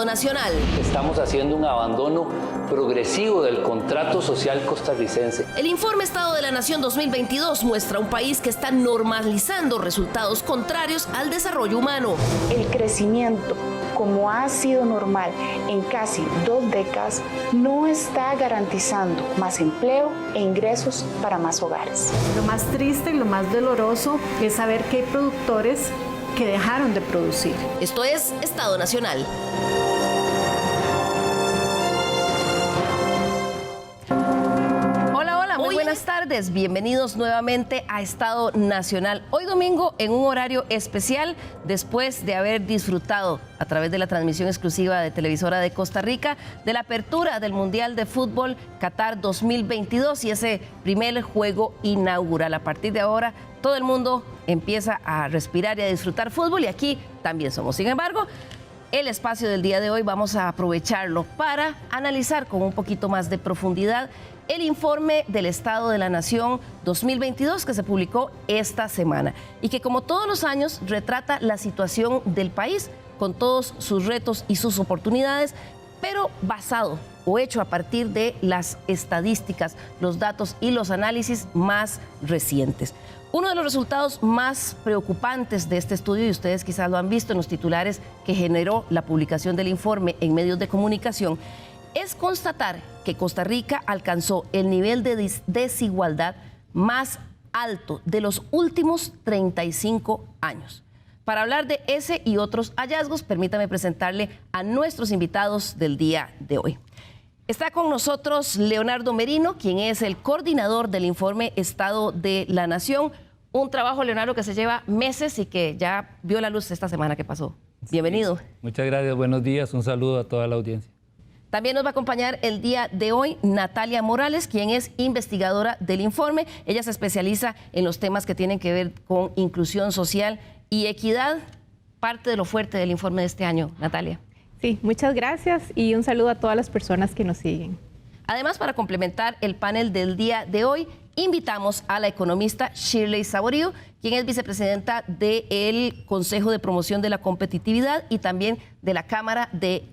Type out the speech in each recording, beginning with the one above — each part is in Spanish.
Nacional. Estamos haciendo un abandono progresivo del contrato social costarricense. El informe Estado de la Nación 2022 muestra un país que está normalizando resultados contrarios al desarrollo humano. El crecimiento, como ha sido normal en casi 2 décadas, no está garantizando más empleo e ingresos para más hogares. Lo más triste y lo más doloroso es saber que hay productores que dejaron de producir. Esto es Estado Nacional. Muy buenas tardes, bienvenidos nuevamente a Estado Nacional. Hoy domingo en un horario especial después de haber disfrutado a través de la transmisión exclusiva de Televisora de Costa Rica de la apertura del Mundial de Fútbol Qatar 2022 y ese primer juego inaugural. A partir de ahora todo el mundo empieza a respirar y a disfrutar fútbol y aquí también somos. Sin embargo, el espacio del día de hoy vamos a aprovecharlo para analizar con un poquito más de profundidad el informe del Estado de la Nación 2022 que se publicó esta semana y que, como todos los años, retrata la situación del país con todos sus retos y sus oportunidades, pero basado o hecho a partir de las estadísticas, los datos y los análisis más recientes. Uno de los resultados más preocupantes de este estudio, y ustedes quizás lo han visto en los titulares que generó la publicación del informe en medios de comunicación, es constatar que Costa Rica alcanzó el nivel de desigualdad más alto de los últimos 35 años. Para hablar de ese y otros hallazgos, permítame presentarle a nuestros invitados del día de hoy. Está con nosotros Leonardo Merino, quien es el coordinador del informe Estado de la Nación. Un trabajo, Leonardo, que se lleva meses y que ya vio la luz esta semana que pasó. Bienvenido. Sí, muchas gracias, buenos días, un saludo a toda la audiencia. También nos va a acompañar el día de hoy Natalia Morales, quien es investigadora del informe. Ella se especializa en los temas que tienen que ver con inclusión social y equidad, parte de lo fuerte del informe de este año. Natalia. Sí, muchas gracias y un saludo a todas las personas que nos siguen. Además, para complementar el panel del día de hoy, invitamos a la economista Shirley Saborío, quien es vicepresidenta del Consejo de Promoción de la Competitividad y también de la Cámara de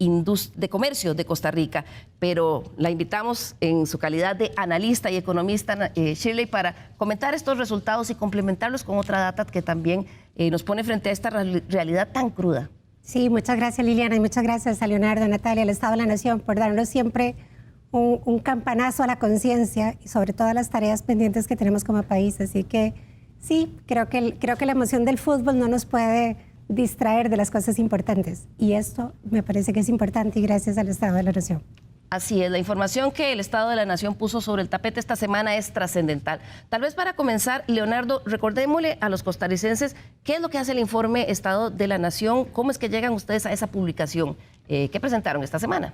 Comercio de Costa Rica. Pero la invitamos en su calidad de analista y economista, Shirley, para comentar estos resultados y complementarlos con otra data que también nos pone frente a esta realidad tan cruda. Sí, muchas gracias, Liliana, y muchas gracias a Leonardo, Natalia, al Estado de la Nación por darnos siempre un campanazo a la conciencia y sobre todas las tareas pendientes que tenemos como país. Así que sí, creo que la emoción del fútbol no nos puede distraer de las cosas importantes. Y esto me parece que es importante y gracias al Estado de la Nación. Así es, la información que el Estado de la Nación puso sobre el tapete esta semana es trascendental. Tal vez para comenzar, Leonardo, recordémosle a los costarricenses qué es lo que hace el informe Estado de la Nación, cómo es que llegan ustedes a esa publicación que presentaron esta semana.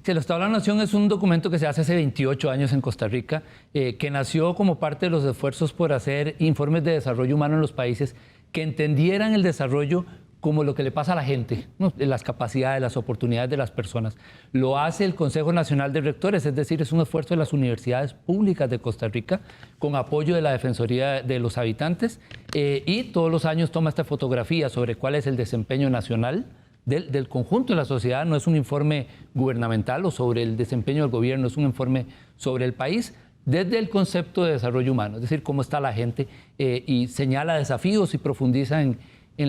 El Estado de la Nación es un documento que se hace hace 28 años en Costa Rica, que nació como parte de los esfuerzos por hacer informes de desarrollo humano en los países que entendieran el desarrollo como lo que le pasa a la gente, ¿no? Las capacidades, las oportunidades de las personas. Lo hace el Consejo Nacional de Rectores, es decir, es un esfuerzo de las universidades públicas de Costa Rica con apoyo de la Defensoría de los Habitantes y todos los años toma esta fotografía sobre cuál es el desempeño nacional del conjunto de la sociedad. No es un informe gubernamental o sobre el desempeño del gobierno, es un informe sobre el país desde el concepto de desarrollo humano, es decir, cómo está la gente y señala desafíos y profundiza en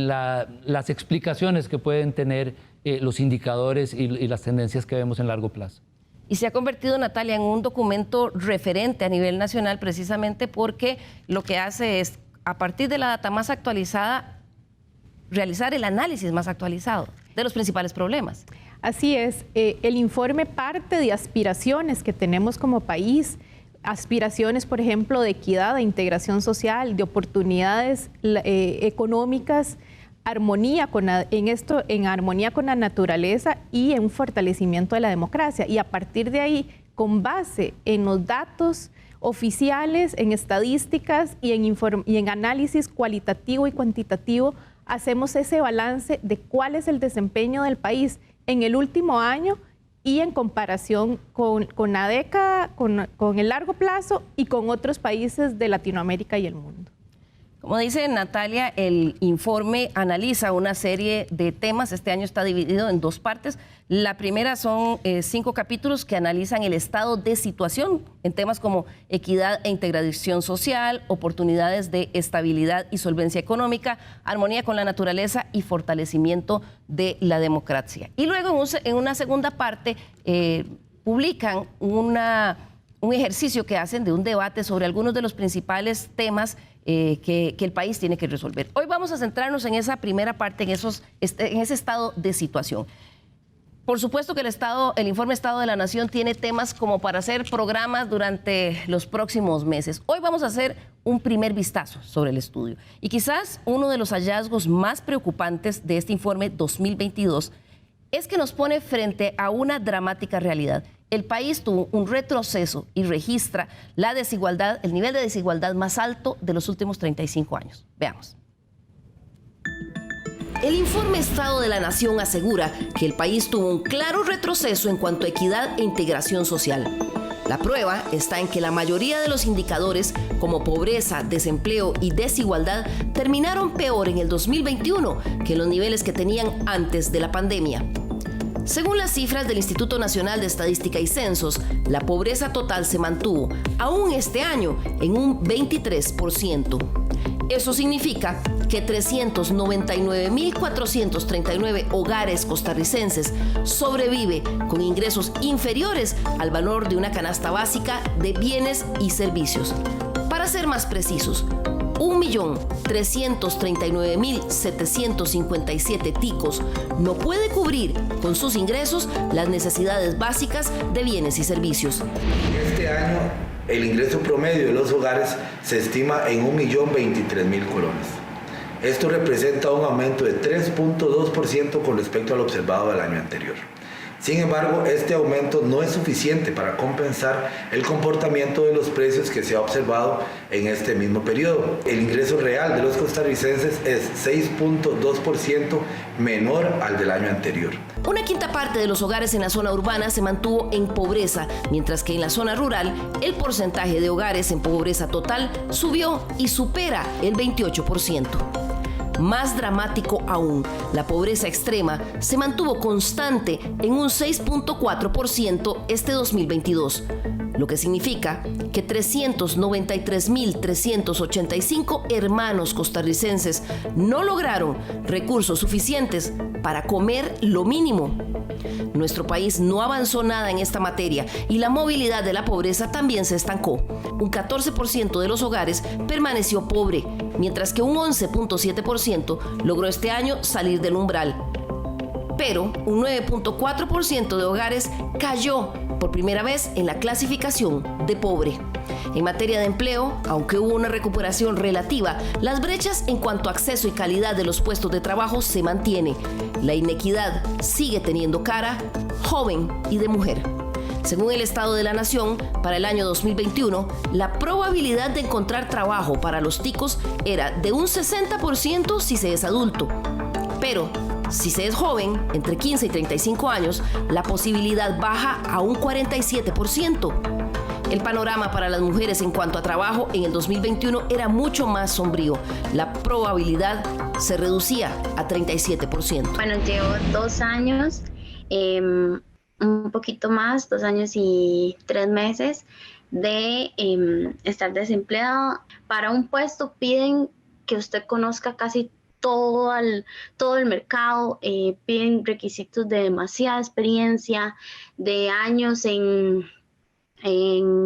las explicaciones que pueden tener los indicadores y las tendencias que vemos en largo plazo. Y se ha convertido, Natalia, en un documento referente a nivel nacional precisamente porque lo que hace es, a partir de la data más actualizada, realizar el análisis más actualizado de los principales problemas. Así es, el informe parte de aspiraciones que tenemos como país, aspiraciones, por ejemplo, de equidad, de integración social, de oportunidades económicas, en armonía con la naturaleza y en un fortalecimiento de la democracia. Y a partir de ahí, con base en los datos oficiales, en estadísticas y en análisis cualitativo y cuantitativo, hacemos ese balance de cuál es el desempeño del país en el último año y en comparación con la década, con el largo plazo y con otros países de Latinoamérica y el mundo. Como dice Natalia, el informe analiza una serie de temas. Este año está dividido en 2 partes. La primera son 5 capítulos que analizan el estado de situación en temas como equidad e integración social, oportunidades de estabilidad y solvencia económica, armonía con la naturaleza y fortalecimiento de la democracia. Y luego en una segunda parte publican un ejercicio que hacen de un debate sobre algunos de los principales temas que el país tiene que resolver. Hoy vamos a centrarnos en esa primera parte, en ese estado de situación. Por supuesto que el informe Estado de la Nación tiene temas como para hacer programas durante los próximos meses. Hoy vamos a hacer un primer vistazo sobre el estudio. Y quizás uno de los hallazgos más preocupantes de este informe 2022 es que nos pone frente a una dramática realidad. El país tuvo un retroceso y registra la desigualdad, el nivel de desigualdad más alto de los últimos 35 años. Veamos. El informe Estado de la Nación asegura que el país tuvo un claro retroceso en cuanto a equidad e integración social. La prueba está en que la mayoría de los indicadores, como pobreza, desempleo y desigualdad, terminaron peor en el 2021 que los niveles que tenían antes de la pandemia. Según las cifras del Instituto Nacional de Estadística y Censos, la pobreza total se mantuvo, aún este año, en un 23%. Eso significa que 399.439 hogares costarricenses sobreviven con ingresos inferiores al valor de una canasta básica de bienes y servicios. Para ser más precisos, 1.339.757 ticos no puede cubrir con sus ingresos las necesidades básicas de bienes y servicios. Este año el ingreso promedio de los hogares se estima en 1.023.000 colones. Esto representa un aumento de 3.2% con respecto al observado del año anterior. Sin embargo, este aumento no es suficiente para compensar el comportamiento de los precios que se ha observado en este mismo periodo. El ingreso real de los costarricenses es 6.2% menor al del año anterior. Una quinta parte de los hogares en la zona urbana se mantuvo en pobreza, mientras que en la zona rural el porcentaje de hogares en pobreza total subió y supera el 28%. Más dramático aún, la pobreza extrema se mantuvo constante en un 6.4% este 2022, lo que significa que 393.385 hermanos costarricenses no lograron recursos suficientes para comer lo mínimo. Nuestro país no avanzó nada en esta materia y la movilidad de la pobreza también se estancó. Un 14% de los hogares permaneció pobre, mientras que un 11.7% logró este año salir del umbral. Pero un 9.4% de hogares cayó por primera vez en la clasificación de pobre. En materia de empleo, aunque hubo una recuperación relativa, las brechas en cuanto a acceso y calidad de los puestos de trabajo se mantiene. La inequidad sigue teniendo cara joven y de mujer. Según el Estado de la Nación, para el año 2021, la probabilidad de encontrar trabajo para los ticos era de un 60% si se es adulto. Pero si se es joven, entre 15 y 35 años, la posibilidad baja a un 47%. El panorama para las mujeres en cuanto a trabajo en el 2021 era mucho más sombrío. La probabilidad se reducía a 37%. Bueno, llevo 2 años, un poquito más, 2 años y 3 meses de estar desempleado. Para un puesto piden que usted conozca casi todo el mercado, piden requisitos de demasiada experiencia, de años en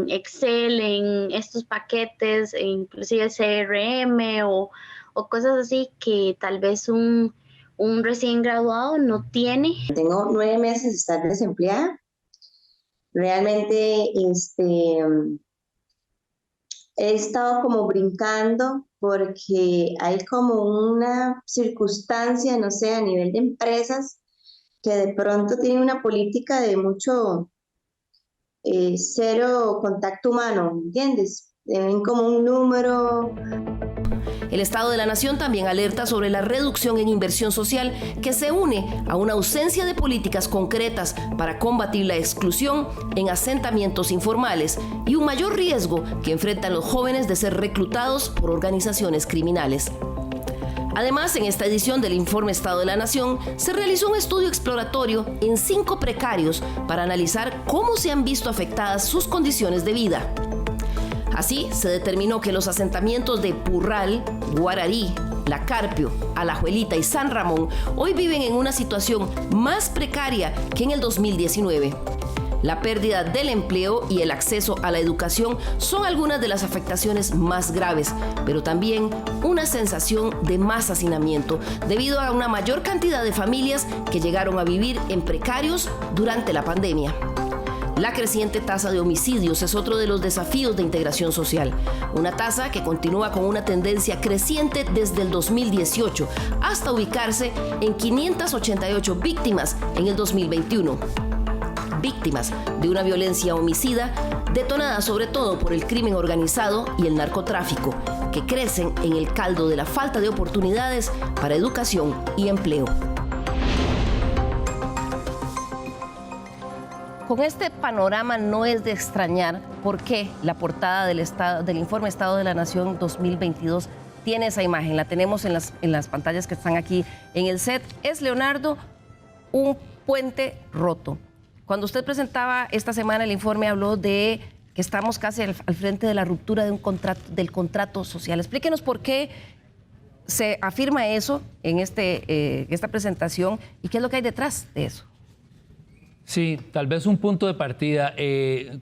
Excel, en estos paquetes, inclusive CRM o cosas así que tal vez un recién graduado no tiene. Tengo 9 meses de estar desempleada. Realmente he estado como brincando porque hay como una circunstancia, no sé, a nivel de empresas que de pronto tienen una política de mucho cero contacto humano, ¿entiendes? Ven como un número. El Estado de la Nación también alerta sobre la reducción en inversión social que se une a una ausencia de políticas concretas para combatir la exclusión en asentamientos informales y un mayor riesgo que enfrentan los jóvenes de ser reclutados por organizaciones criminales. Además, en esta edición del Informe Estado de la Nación, se realizó un estudio exploratorio en 5 precarios para analizar cómo se han visto afectadas sus condiciones de vida. Así, se determinó que los asentamientos de Purral, Guararí, La Carpio, Alajuelita y San Ramón hoy viven en una situación más precaria que en el 2019. La pérdida del empleo y el acceso a la educación son algunas de las afectaciones más graves, pero también una sensación de más hacinamiento debido a una mayor cantidad de familias que llegaron a vivir en precarios durante la pandemia. La creciente tasa de homicidios es otro de los desafíos de integración social, una tasa que continúa con una tendencia creciente desde el 2018 hasta ubicarse en 588 víctimas en el 2021. Víctimas de una violencia homicida detonada sobre todo por el crimen organizado y el narcotráfico, que crecen en el caldo de la falta de oportunidades para educación y empleo. Con este panorama no es de extrañar por qué la portada del Informe Estado de la Nación 2022 tiene esa imagen. La tenemos en las pantallas que están aquí en el set. Es, Leonardo, un puente roto. Cuando usted presentaba esta semana el informe, habló de que estamos casi al frente de la ruptura de del contrato social. Explíquenos por qué se afirma eso en esta presentación y qué es lo que hay detrás de eso. Sí, tal vez un punto de partida.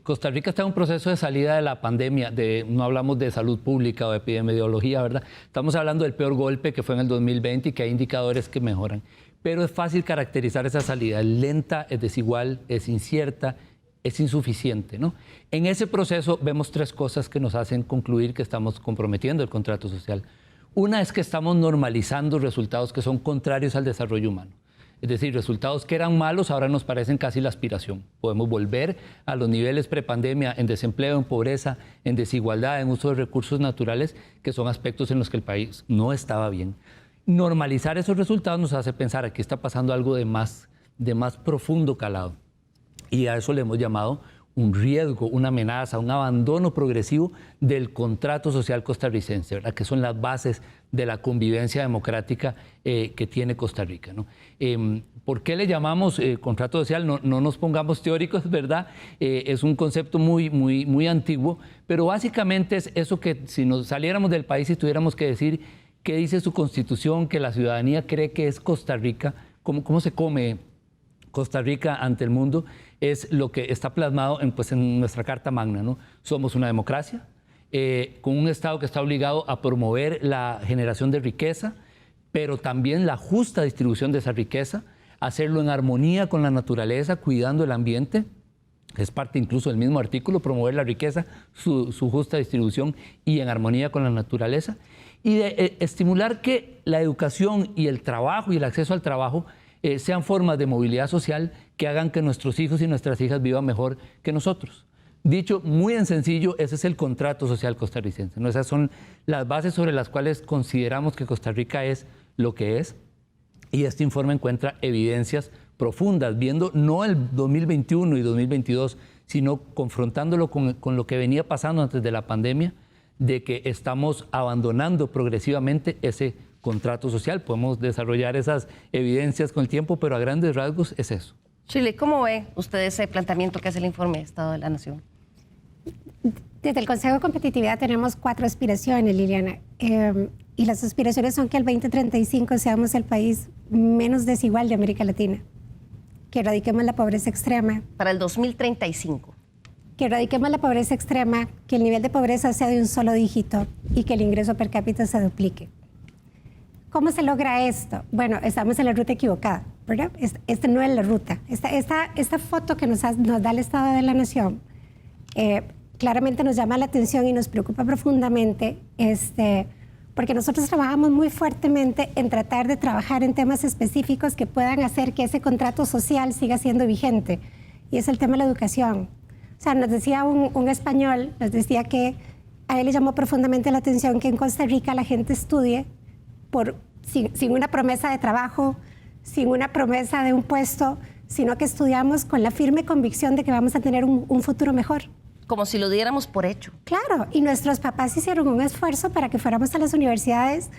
Costa Rica está en un proceso de salida de la pandemia. No hablamos de salud pública o de epidemiología, ¿verdad? Estamos hablando del peor golpe que fue en el 2020 y que hay indicadores que mejoran. Pero es fácil caracterizar esa salida. Es lenta, es desigual, es incierta, es insuficiente, ¿no? En ese proceso vemos 3 cosas que nos hacen concluir que estamos comprometiendo el contrato social. Una es que estamos normalizando resultados que son contrarios al desarrollo humano. Es decir, resultados que eran malos ahora nos parecen casi la aspiración. Podemos volver a los niveles prepandemia en desempleo, en pobreza, en desigualdad, en uso de recursos naturales, que son aspectos en los que el país no estaba bien. Normalizar esos resultados nos hace pensar que aquí está pasando algo de más profundo calado. Y a eso le hemos llamado un riesgo, una amenaza, un abandono progresivo del contrato social costarricense, ¿verdad? Que son las bases de la convivencia democrática que tiene Costa Rica, ¿no? ¿Por qué le llamamos contrato social? No nos pongamos teóricos, ¿verdad? Es un concepto muy antiguo, pero básicamente es eso que si nos saliéramos del país y tuviéramos que decir qué dice su Constitución, que la ciudadanía cree que es Costa Rica, cómo se come Costa Rica ante el mundo, es lo que está plasmado en nuestra Carta Magna, ¿no? Somos una democracia, con un Estado que está obligado a promover la generación de riqueza, pero también la justa distribución de esa riqueza, hacerlo en armonía con la naturaleza, cuidando el ambiente, que es parte incluso del mismo artículo, promover la riqueza, su justa distribución y en armonía con la naturaleza, y de estimular que la educación y el trabajo y el acceso al trabajo sean formas de movilidad social que hagan que nuestros hijos y nuestras hijas vivan mejor que nosotros. Dicho muy en sencillo, ese es el contrato social costarricense, ¿no? Esas son las bases sobre las cuales consideramos que Costa Rica es lo que es, y este informe encuentra evidencias profundas, viendo no el 2021 y 2022, sino confrontándolo con lo que venía pasando antes de la pandemia, de que estamos abandonando progresivamente ese contrato social. Podemos desarrollar esas evidencias con el tiempo, pero a grandes rasgos es eso. Chile, ¿cómo ve usted ese planteamiento que hace el informe de Estado de la Nación? Desde el Consejo de Competitividad tenemos 4 aspiraciones, Liliana, y las aspiraciones son que al 2035 seamos el país menos desigual de América Latina, que erradiquemos la pobreza extrema. Para el 2035. Que erradiquemos la pobreza extrema, que el nivel de pobreza sea de un solo dígito y que el ingreso per cápita se duplique. ¿Cómo se logra esto? Bueno, estamos en la ruta equivocada, ¿verdad? Esta no es la ruta. Esta foto que nos da el Estado de la Nación claramente nos llama la atención y nos preocupa profundamente, porque nosotros trabajamos muy fuertemente en tratar de trabajar en temas específicos que puedan hacer que ese contrato social siga siendo vigente, y es el tema de la educación. O sea, nos decía un español, nos decía que a él le llamó profundamente la atención que en Costa Rica la gente estudie sin una promesa de trabajo, sin una promesa de un puesto, sino que estudiamos con la firme convicción de que vamos a tener un futuro mejor. Como si lo diéramos por hecho. Claro, y nuestros papás hicieron un esfuerzo para que fuéramos a las universidades,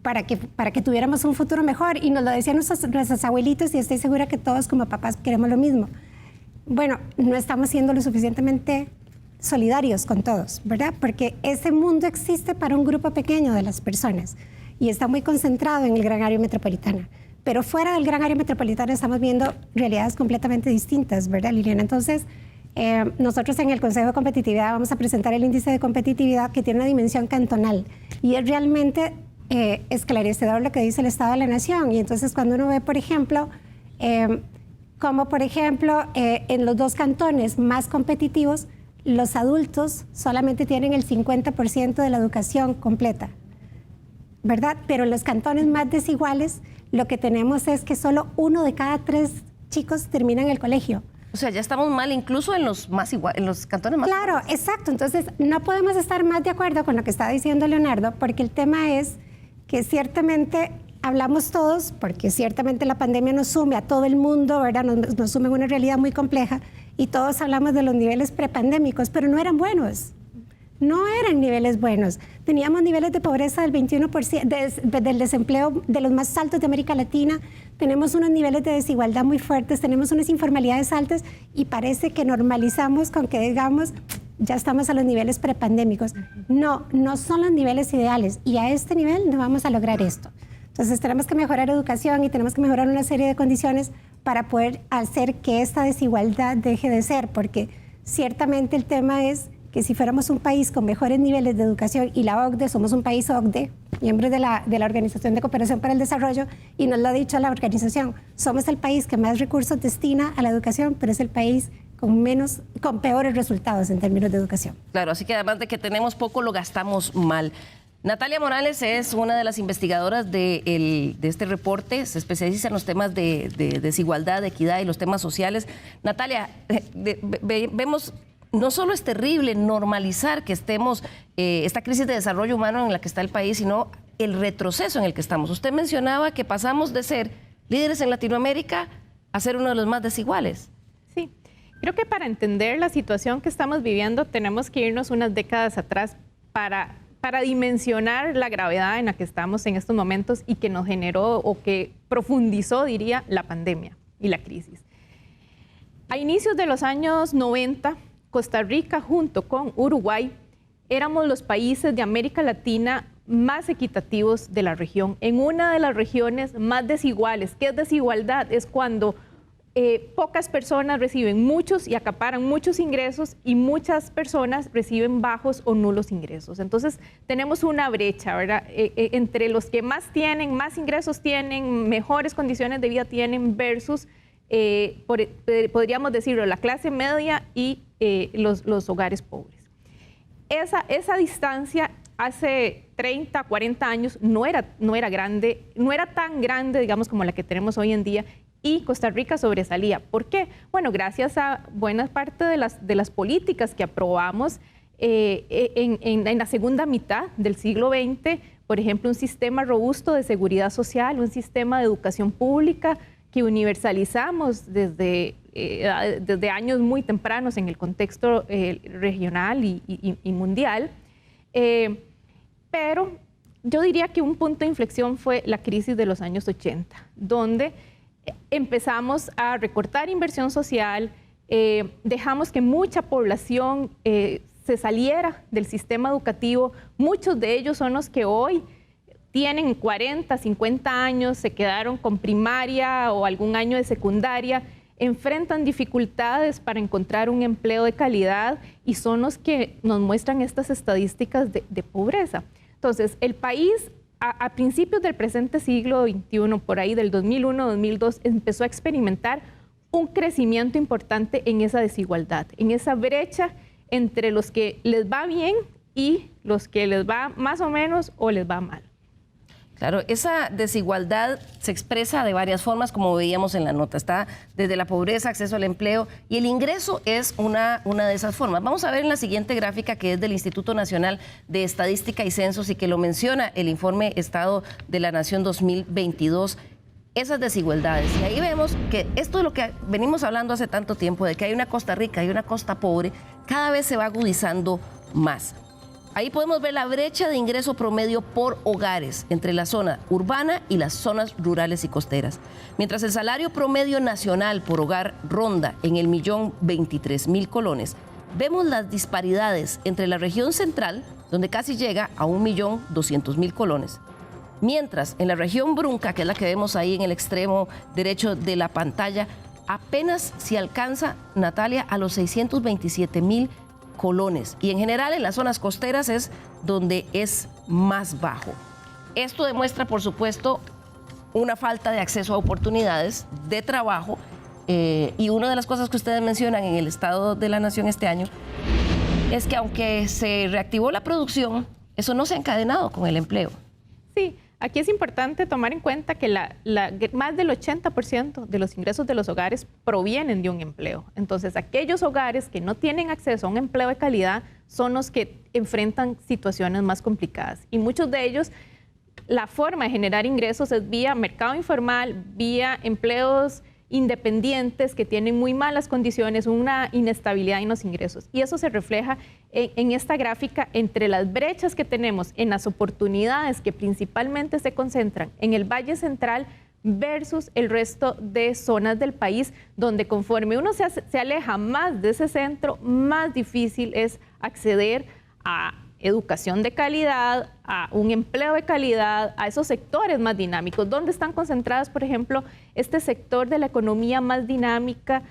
para que tuviéramos un futuro mejor, y nos lo decían nuestros abuelitos, y estoy segura que todos como papás queremos lo mismo. Bueno, no estamos siendo lo suficientemente solidarios con todos, ¿verdad? Porque ese mundo existe para un grupo pequeño de las personas y está muy concentrado en el gran área metropolitana. Pero fuera del gran área metropolitana estamos viendo realidades completamente distintas, ¿verdad, Liliana? Entonces, nosotros en el Consejo de Competitividad vamos a presentar el índice de competitividad que tiene una dimensión cantonal y es realmente esclarecedor lo que dice el Estado de la Nación. Y entonces cuando uno ve, por ejemplo, como por ejemplo en los 2 cantones más competitivos, los adultos solamente tienen el 50% de la educación completa, ¿verdad? Pero en los cantones más desiguales, lo que tenemos es que solo 1 de cada 3 chicos terminan el colegio. O sea, ya estamos mal incluso en los cantones más Claro, iguales. Exacto. Entonces, no podemos estar más de acuerdo con lo que está diciendo Leonardo, porque el tema es que ciertamente hablamos todos, porque ciertamente la pandemia nos sume a todo el mundo, ¿verdad? Nos sume en una realidad muy compleja, y todos hablamos de los niveles prepandémicos, pero no eran buenos. No eran niveles buenos. Teníamos niveles de pobreza del 21%, del desempleo de los más altos de América Latina. Tenemos unos niveles de desigualdad muy fuertes, tenemos unas informalidades altas y parece que normalizamos con que digamos, ya estamos a los niveles prepandémicos. No son los niveles ideales y a este nivel no vamos a lograr esto. Entonces tenemos que mejorar educación y tenemos que mejorar una serie de condiciones para poder hacer que esta desigualdad deje de ser, porque ciertamente el tema es que si fuéramos un país con mejores niveles de educación, y la OCDE, somos un país OCDE, miembros de la Organización de Cooperación para el Desarrollo, y nos lo ha dicho la organización, somos el país que más recursos destina a la educación, pero es el país con peores resultados en términos de educación. Claro, así que además de que tenemos poco, lo gastamos mal. Natalia Morales es una de las investigadoras de este reporte, se especializa en los temas de desigualdad, de equidad y los temas sociales. Natalia, vemos... No solo es terrible normalizar que estemos esta crisis de desarrollo humano en la que está el país, sino el retroceso en el que estamos. Usted mencionaba que pasamos de ser líderes en Latinoamérica a ser uno de los más desiguales. Sí, creo que para entender la situación que estamos viviendo tenemos que irnos unas décadas atrás para dimensionar la gravedad en la que estamos en estos momentos y que nos generó o que profundizó, diría, la pandemia y la crisis. A inicios de los años 90, Costa Rica junto con Uruguay éramos los países de América Latina más equitativos de la región, en una de las regiones más desiguales. ¿Qué es desigualdad? Es cuando pocas personas reciben muchos y acaparan muchos ingresos y muchas personas reciben bajos o nulos ingresos. Entonces tenemos una brecha, ¿verdad? Entre los que más tienen, más ingresos tienen, mejores condiciones de vida tienen versus, podríamos decirlo, la clase media y los hogares pobres. Esa distancia hace 30, 40 años no era grande, no era tan grande, digamos, como la que tenemos hoy en día, y Costa Rica sobresalía. ¿Por qué? Bueno, gracias a buena parte de las políticas que aprobamos en la segunda mitad del siglo XX, por ejemplo, un sistema robusto de seguridad social, un sistema de educación pública que universalizamos desde años muy tempranos en el contexto regional y mundial. Pero yo diría que un punto de inflexión fue la crisis de los años 80, donde empezamos a recortar inversión social, dejamos que mucha población se saliera del sistema educativo. Muchos de ellos son los que hoy tienen 40, 50 años, se quedaron con primaria o algún año de secundaria, enfrentan dificultades para encontrar un empleo de calidad y son los que nos muestran estas estadísticas de pobreza. Entonces, el país a principios del presente siglo XXI, por ahí del 2001, 2002, empezó a experimentar un crecimiento importante en esa desigualdad, en esa brecha entre los que les va bien y los que les va más o menos o les va mal. Claro, esa desigualdad se expresa de varias formas, como veíamos en la nota. Está desde la pobreza, acceso al empleo, y el ingreso es una de esas formas. Vamos a ver en la siguiente gráfica, que es del Instituto Nacional de Estadística y Censos y que lo menciona el informe Estado de la Nación 2022, esas desigualdades. Y ahí vemos que esto es lo que venimos hablando hace tanto tiempo, de que hay una costa rica y una costa pobre, cada vez se va agudizando más. Ahí podemos ver la brecha de ingreso promedio por hogares entre la zona urbana y las zonas rurales y costeras. Mientras el salario promedio nacional por hogar ronda en el 1.023.000 colones, vemos las disparidades entre la región central, donde casi llega a 1.200.000 colones. Mientras en la región Brunca, que es la que vemos ahí en el extremo derecho de la pantalla, apenas se alcanza, Natalia, a los 627.000 colones. Y en general en las zonas costeras es donde es más bajo. Esto demuestra, por supuesto, una falta de acceso a oportunidades de trabajo. Y una de las cosas que ustedes mencionan en el Estado de la Nación este año es que aunque se reactivó la producción, eso no se ha encadenado con el empleo. Sí. Aquí es importante tomar en cuenta que más del 80% de los ingresos de los hogares provienen de un empleo. Entonces, aquellos hogares que no tienen acceso a un empleo de calidad son los que enfrentan situaciones más complicadas. Y muchos de ellos, la forma de generar ingresos es vía mercado informal, vía empleos independientes que tienen muy malas condiciones, una inestabilidad en los ingresos. Y eso se refleja en esta gráfica entre las brechas que tenemos en las oportunidades que principalmente se concentran en el Valle Central versus el resto de zonas del país, donde conforme uno se aleja más de ese centro, más difícil es acceder a educación de calidad, a un empleo de calidad, a esos sectores más dinámicos. ¿Dónde están concentradas, por ejemplo, este sector de la economía más dinámica,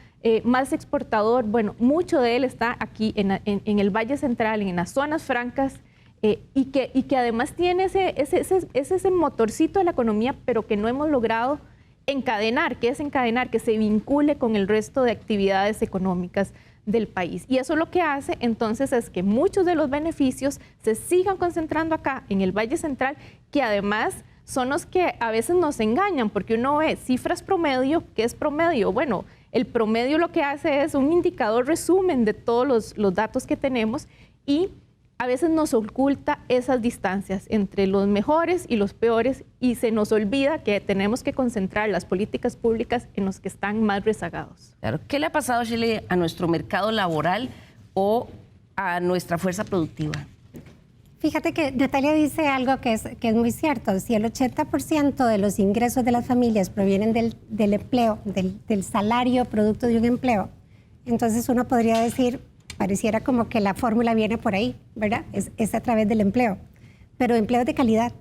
más exportador? Bueno, mucho de él está aquí en el Valle Central, en las zonas francas, y que además tiene ese motorcito de la economía, pero que no hemos logrado encadenar, que se vincule con el resto de actividades económicas del país. Y eso lo que hace entonces es que muchos de los beneficios se sigan concentrando acá en el Valle Central, que además son los que a veces nos engañan, porque uno ve cifras promedio. ¿Qué es promedio? Bueno, el promedio lo que hace es un indicador resumen de todos los datos que tenemos, y a veces nos oculta esas distancias entre los mejores y los peores, y se nos olvida que tenemos que concentrar las políticas públicas en los que están más rezagados. Claro. ¿Qué le ha pasado, Shirley, a nuestro mercado laboral o a nuestra fuerza productiva? Fíjate que Natalia dice algo que es muy cierto. Si el 80% de los ingresos de las familias provienen del empleo, del salario producto de un empleo, entonces uno podría decir, pareciera como que la fórmula viene por ahí, ¿verdad? Es a través del empleo, pero empleos de calidad.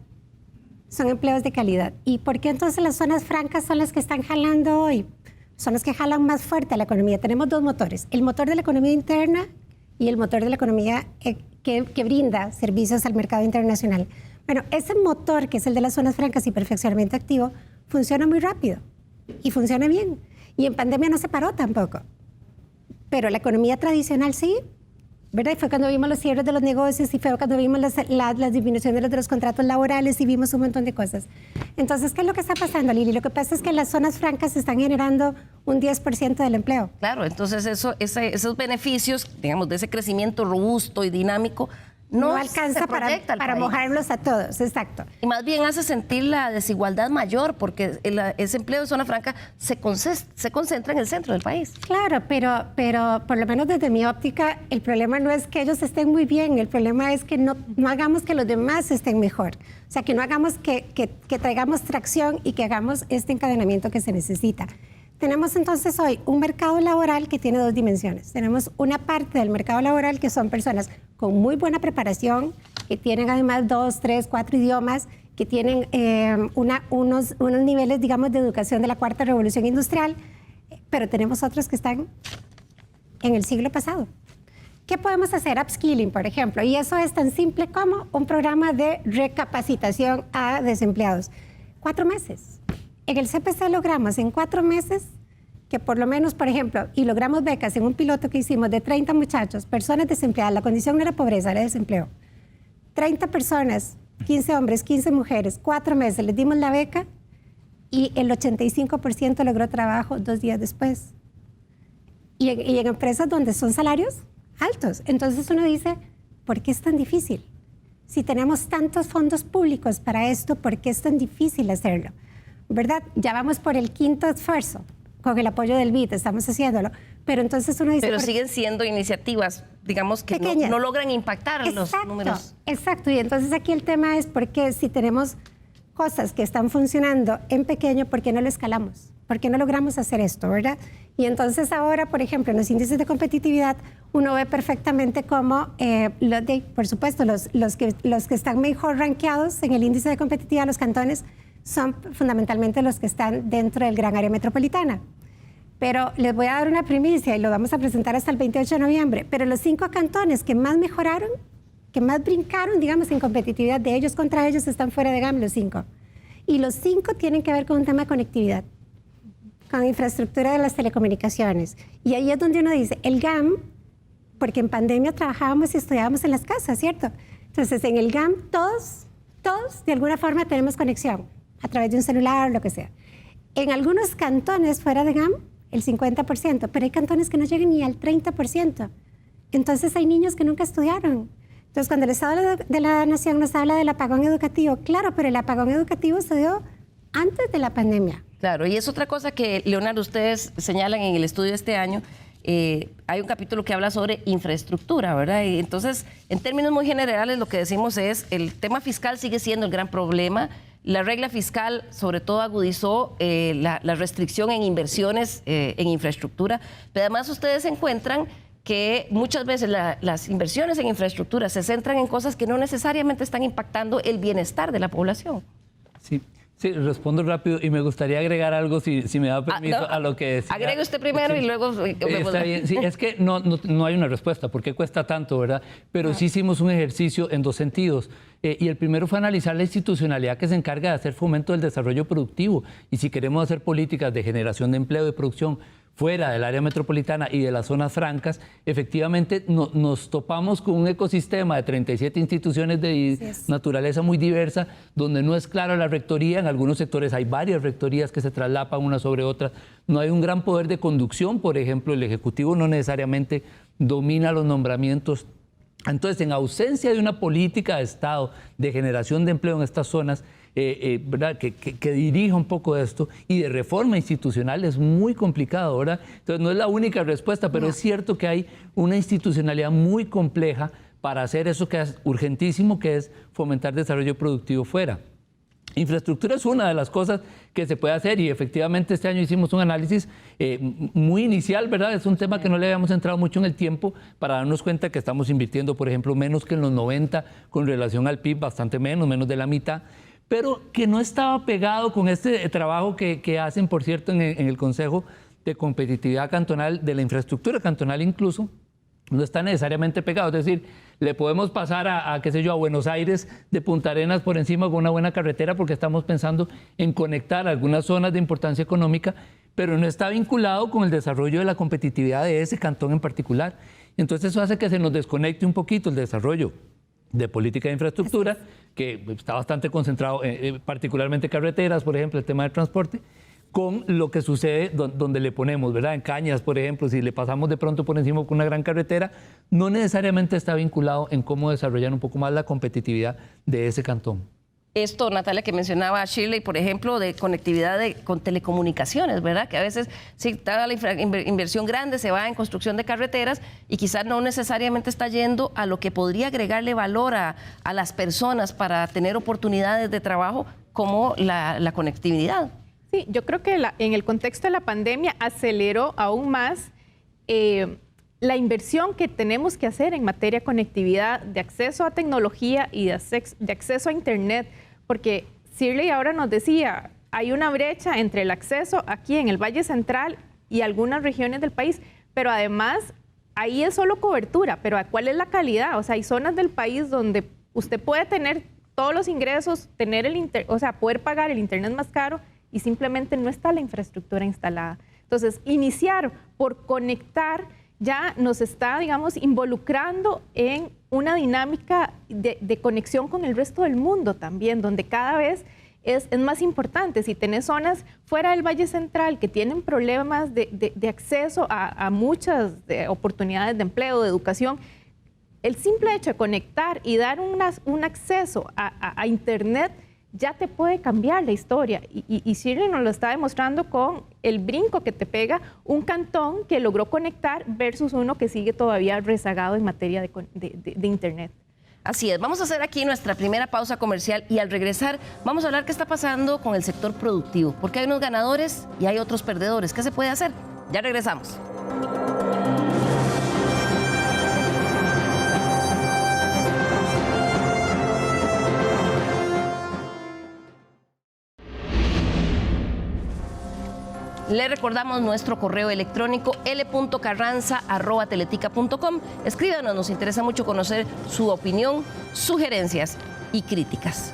Son empleos de calidad. ¿Y por qué entonces las zonas francas son las que están jalando hoy? Son las que jalan más fuerte a la economía. Tenemos dos motores, el motor de la economía interna y el motor de la economía que brinda servicios al mercado internacional. Bueno, ese motor, que es el de las zonas francas y perfeccionamiento activo, funciona muy rápido y funciona bien. Y en pandemia no se paró tampoco. Pero la economía tradicional sí, ¿verdad? Y fue cuando vimos los cierres de los negocios, y fue cuando vimos las disminuciones de los contratos laborales, y vimos un montón de cosas. Entonces, ¿qué es lo que está pasando, Lili? Lo que pasa es que las zonas francas están generando un 10% del empleo. Claro, entonces esos beneficios, digamos, de ese crecimiento robusto y dinámico, no alcanza para mojarlos a todos, exacto. Y más bien hace sentir la desigualdad mayor, porque ese empleo de zona franca se concentra en el centro del país. Claro, pero por lo menos desde mi óptica, el problema no es que ellos estén muy bien, el problema es que no hagamos que los demás estén mejor. O sea, que no hagamos que traigamos tracción y que hagamos este encadenamiento que se necesita. Tenemos entonces hoy un mercado laboral que tiene dos dimensiones. Tenemos una parte del mercado laboral que son personas con muy buena preparación, que tienen además 2, 3, 4 idiomas, que tienen unos niveles, digamos, de educación de la cuarta revolución industrial, pero tenemos otros que están en el siglo pasado. ¿Qué podemos hacer? Upskilling, por ejemplo, y eso es tan simple como un programa de recapacitación a desempleados. 4 meses. En el CPC logramos en 4 meses que por lo menos, por ejemplo, y logramos becas en un piloto que hicimos de 30 muchachos, personas desempleadas, la condición no era pobreza, era desempleo. 30 personas 15 hombres, 15 mujeres, 4 meses, les dimos la beca y el 85% logró trabajo 2 días después. Y en empresas donde son salarios altos. Entonces uno dice, ¿por qué es tan difícil? Si tenemos tantos fondos públicos para esto, ¿por qué es tan difícil hacerlo? ¿Verdad? Ya vamos por el 5º esfuerzo. Con el apoyo del BID estamos haciéndolo. Pero entonces uno dice... Pero siguen siendo iniciativas, digamos, que no logran impactar los números. Exacto. Y entonces aquí el tema es por qué si tenemos cosas que están funcionando en pequeño, ¿por qué no lo escalamos? ¿Por qué no logramos hacer esto, verdad? Y entonces ahora, por ejemplo, en los índices de competitividad, uno ve perfectamente cómo, por supuesto, los que están mejor rankeados en el índice de competitividad, los cantones, son fundamentalmente los que están dentro del gran área metropolitana. Pero les voy a dar una primicia y lo vamos a presentar hasta el 28 de noviembre. Pero los 5 cantones que más mejoraron, que más brincaron, digamos, en competitividad de ellos contra ellos, están fuera de GAM, los 5. Y los 5 tienen que ver con un tema de conectividad, con infraestructura de las telecomunicaciones. Y ahí es donde uno dice, el GAM, porque en pandemia trabajábamos y estudiábamos en las casas, ¿cierto? Entonces, en el GAM todos de alguna forma tenemos conexión, a través de un celular o lo que sea. En algunos cantones fuera de GAM, el 50%, pero hay cantones que no llegan ni al 30%. Entonces hay niños que nunca estudiaron. Entonces cuando el Estado de la Nación nos habla del apagón educativo, claro, pero el apagón educativo se dio antes de la pandemia. Claro, y es otra cosa que, Leonardo, ustedes señalan en el estudio de este año. Hay un capítulo que habla sobre infraestructura, ¿verdad? Y entonces, en términos muy generales, lo que decimos es el tema fiscal sigue siendo el gran problema. La regla fiscal, sobre todo, agudizó la restricción en inversiones en infraestructura, pero además ustedes encuentran que muchas veces las inversiones en infraestructura se centran en cosas que no necesariamente están impactando el bienestar de la población. Sí, respondo rápido y me gustaría agregar algo, si me da permiso, a lo que decía. Agregue usted primero y luego... Está bien, sí, es que no hay una respuesta, ¿por qué cuesta tanto, verdad? Pero sí hicimos un ejercicio en 2 sentidos. Y el primero fue analizar la institucionalidad que se encarga de hacer fomento del desarrollo productivo. Y si queremos hacer políticas de generación de empleo y de producción fuera del área metropolitana y de las zonas francas, efectivamente nos topamos con un ecosistema de 37 instituciones de naturaleza muy diversa, donde no es clara la rectoría. En algunos sectores hay varias rectorías que se traslapan una sobre otra. No hay un gran poder de conducción, por ejemplo, el Ejecutivo no necesariamente domina los nombramientos. Entonces, en ausencia de una política de Estado de generación de empleo en estas zonas, ¿verdad? Que dirija un poco esto, y de reforma institucional, es muy complicado, ¿verdad? Entonces no es la única respuesta, pero es cierto que hay una institucionalidad muy compleja para hacer eso que es urgentísimo, que es fomentar desarrollo productivo fuera. Infraestructura es una de las cosas que se puede hacer, y efectivamente este año hicimos un análisis muy inicial, ¿verdad? Es un tema que no le habíamos entrado mucho en el tiempo, para darnos cuenta que estamos invirtiendo, por ejemplo, menos que en los 90 con relación al PIB, bastante menos de la mitad, pero que no estaba pegado con este trabajo que hacen, por cierto, en el Consejo de Competitividad Cantonal, de la infraestructura cantonal incluso, no está necesariamente pegado. Es decir, le podemos pasar a qué sé yo, a Buenos Aires de Punta Arenas por encima con una buena carretera, porque estamos pensando en conectar algunas zonas de importancia económica, pero no está vinculado con el desarrollo de la competitividad de ese cantón en particular. Entonces eso hace que se nos desconecte un poquito el desarrollo de política de infraestructura, que está bastante concentrado, particularmente carreteras, por ejemplo, el tema del transporte, con lo que sucede donde le ponemos, ¿verdad? En Cañas, por ejemplo, si le pasamos de pronto por encima con una gran carretera, no necesariamente está vinculado en cómo desarrollar un poco más la competitividad de ese cantón. Esto, Natalia, que mencionaba Shirley, por ejemplo, de conectividad con telecomunicaciones, ¿verdad? Que a veces, sí, toda la inversión grande se va en construcción de carreteras y quizás no necesariamente está yendo a lo que podría agregarle valor a las personas para tener oportunidades de trabajo, como la conectividad. Sí, yo creo que en el contexto de la pandemia aceleró aún más la inversión que tenemos que hacer en materia de conectividad, de acceso a tecnología y de acceso a Internet, porque Shirley ahora nos decía, hay una brecha entre el acceso aquí en el Valle Central y algunas regiones del país, pero además ahí es solo cobertura, pero ¿cuál es la calidad? O sea, hay zonas del país donde usted puede tener todos los ingresos, tener poder pagar el Internet más caro, y simplemente no está la infraestructura instalada. Entonces, iniciar por conectar ya nos está, digamos, involucrando en una dinámica de conexión con el resto del mundo también, donde cada vez es más importante. Si tenés zonas fuera del Valle Central que tienen problemas de acceso a muchas oportunidades de empleo, de educación, el simple hecho de conectar y dar un acceso a Internet ya te puede cambiar la historia. Y Shirley nos lo está demostrando con el brinco que te pega un cantón que logró conectar versus uno que sigue todavía rezagado en materia de Internet. Así es, vamos a hacer aquí nuestra primera pausa comercial y al regresar vamos a hablar qué está pasando con el sector productivo, porque hay unos ganadores y hay otros perdedores. ¿Qué se puede hacer? Ya regresamos. Le recordamos nuestro correo electrónico l.carranza@teletica.com. Escríbanos, nos interesa mucho conocer su opinión, sugerencias y críticas.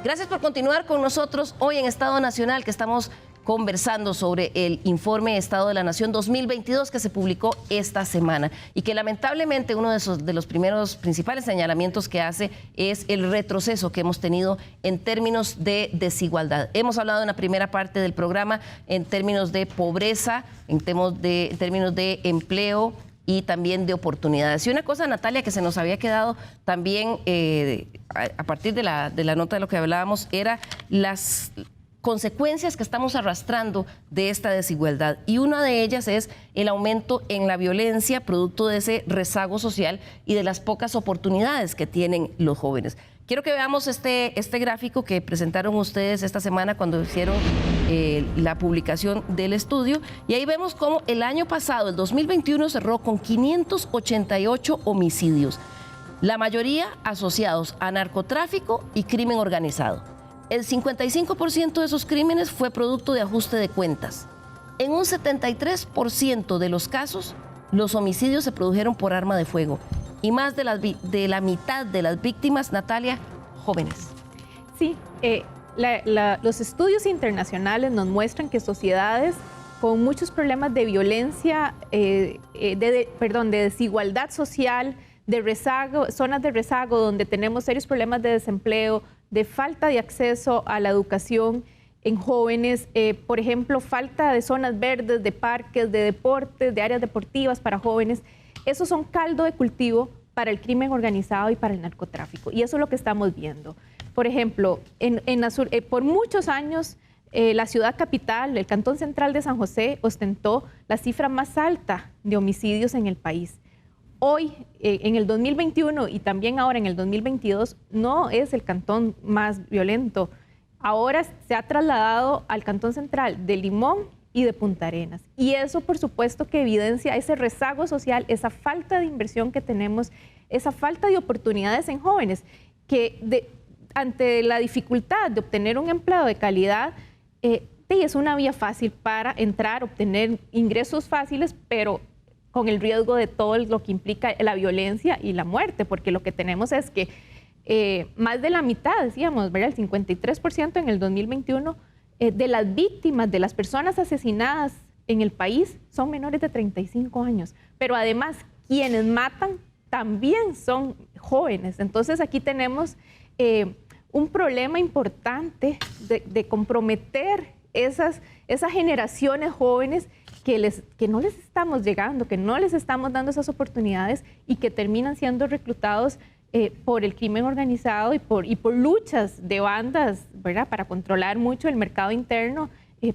Gracias por continuar con nosotros hoy en Estado Nacional, que estamos conversando sobre el informe Estado de la Nación 2022 que se publicó esta semana y que lamentablemente uno de los primeros principales señalamientos que hace es el retroceso que hemos tenido en términos de desigualdad. Hemos hablado en la primera parte del programa en términos de pobreza, en términos de empleo y también de oportunidades. Y una cosa, Natalia, que se nos había quedado también a partir de la nota de lo que hablábamos, era las consecuencias que estamos arrastrando de esta desigualdad. Y una de ellas es el aumento en la violencia producto de ese rezago social y de las pocas oportunidades que tienen los jóvenes. Quiero que veamos este gráfico que presentaron ustedes esta semana cuando hicieron la publicación del estudio. Y ahí vemos cómo el año pasado, el 2021, cerró con 588 homicidios, la mayoría asociados a narcotráfico y crimen organizado. El 55% de esos crímenes fue producto de ajuste de cuentas. En un 73% de los casos, los homicidios se produjeron por arma de fuego. Y más de la mitad de las víctimas, Natalia, jóvenes. Sí, los estudios internacionales nos muestran que sociedades con muchos problemas de violencia, de desigualdad social, de rezago, zonas de rezago donde tenemos serios problemas de desempleo, de falta de acceso a la educación en jóvenes, por ejemplo, falta de zonas verdes, de parques, de deportes, de áreas deportivas para jóvenes. Esos son caldo de cultivo para el crimen organizado y para el narcotráfico. Y eso es lo que estamos viendo. Por ejemplo, por muchos años, la ciudad capital, el Cantón Central de San José, ostentó la cifra más alta de homicidios en el país. Hoy, en el 2021 y también ahora en el 2022, no es el cantón más violento. Ahora se ha trasladado al Cantón Central de Limón y de Punta Arenas. Y eso, por supuesto, que evidencia ese rezago social, esa falta de inversión que tenemos, esa falta de oportunidades en jóvenes, que ante la dificultad de obtener un empleo de calidad, es una vía fácil para entrar, obtener ingresos fáciles, pero con el riesgo de todo lo que implica la violencia y la muerte, porque lo que tenemos es que más de la mitad, decíamos, ¿verdad? El 53% en el 2021 de las víctimas, de las personas asesinadas en el país son menores de 35 años, pero además quienes matan también son jóvenes. Entonces aquí tenemos un problema importante de comprometer esas generaciones jóvenes que no les estamos llegando, que no les estamos dando esas oportunidades y que terminan siendo reclutados por el crimen organizado y por luchas de bandas, ¿verdad? Para controlar mucho el mercado interno,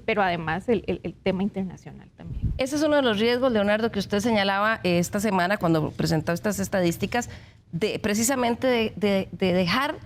pero además el tema internacional también. Ese es uno de los riesgos, Leonardo, que usted señalaba esta semana cuando presentó estas estadísticas, precisamente de dejar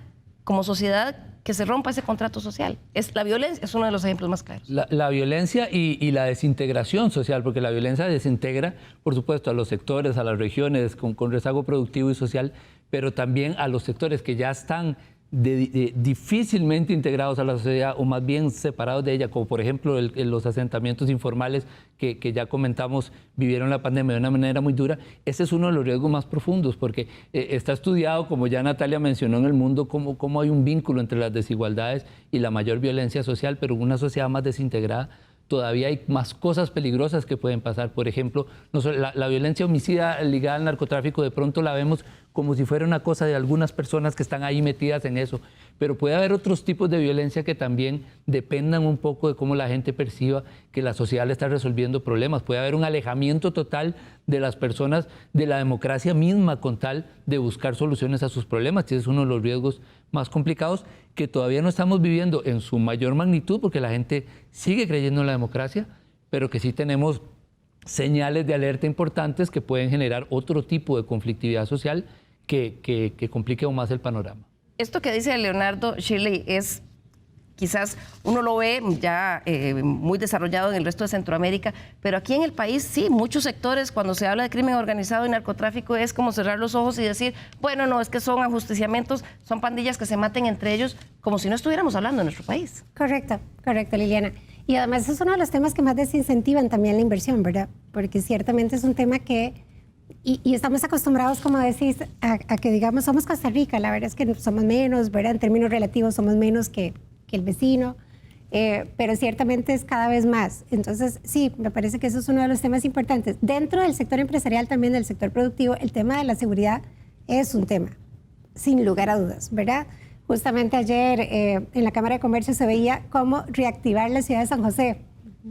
como sociedad que se rompa ese contrato social. La violencia es uno de los ejemplos más claros. La violencia y la desintegración social, porque la violencia desintegra, por supuesto, a los sectores, a las regiones con rezago productivo y social, pero también a los sectores que ya están difícilmente integrados a la sociedad o más bien separados de ella, como por ejemplo los asentamientos informales que ya comentamos vivieron la pandemia de una manera muy dura. Ese es uno de los riesgos más profundos porque está estudiado, como ya Natalia mencionó, en el mundo cómo hay un vínculo entre las desigualdades y la mayor violencia social, pero en una sociedad más desintegrada todavía hay más cosas peligrosas que pueden pasar. Por ejemplo, la violencia homicida ligada al narcotráfico de pronto la vemos como si fuera una cosa de algunas personas que están ahí metidas en eso, pero puede haber otros tipos de violencia que también dependan un poco de cómo la gente perciba que la sociedad le está resolviendo problemas. Puede haber un alejamiento total de las personas de la democracia misma con tal de buscar soluciones a sus problemas. Ese es uno de los riesgos más complicados que todavía no estamos viviendo en su mayor magnitud porque la gente sigue creyendo en la democracia, pero que sí tenemos señales de alerta importantes que pueden generar otro tipo de conflictividad social que complique aún más el panorama. Esto que dice Leonardo, Shirley, es quizás uno lo ve ya muy desarrollado en el resto de Centroamérica, pero aquí en el país sí, muchos sectores cuando se habla de crimen organizado y narcotráfico es como cerrar los ojos y decir, bueno, no, es que son ajusticiamientos, son pandillas que se maten entre ellos, como si no estuviéramos hablando en nuestro país. Correcto, Liliana. Y además es uno de los temas que más desincentivan también la inversión, ¿verdad? Porque ciertamente es un tema que, y estamos acostumbrados, como decís, a que digamos, somos Costa Rica, la verdad es que somos menos, ¿verdad? En términos relativos somos menos que el vecino, pero ciertamente es cada vez más. Entonces, sí, me parece que eso es uno de los temas importantes. Dentro del sector empresarial, también del sector productivo, el tema de la seguridad es un tema, sin lugar a dudas, ¿verdad? Justamente ayer en la Cámara de Comercio se veía cómo reactivar la ciudad de San José,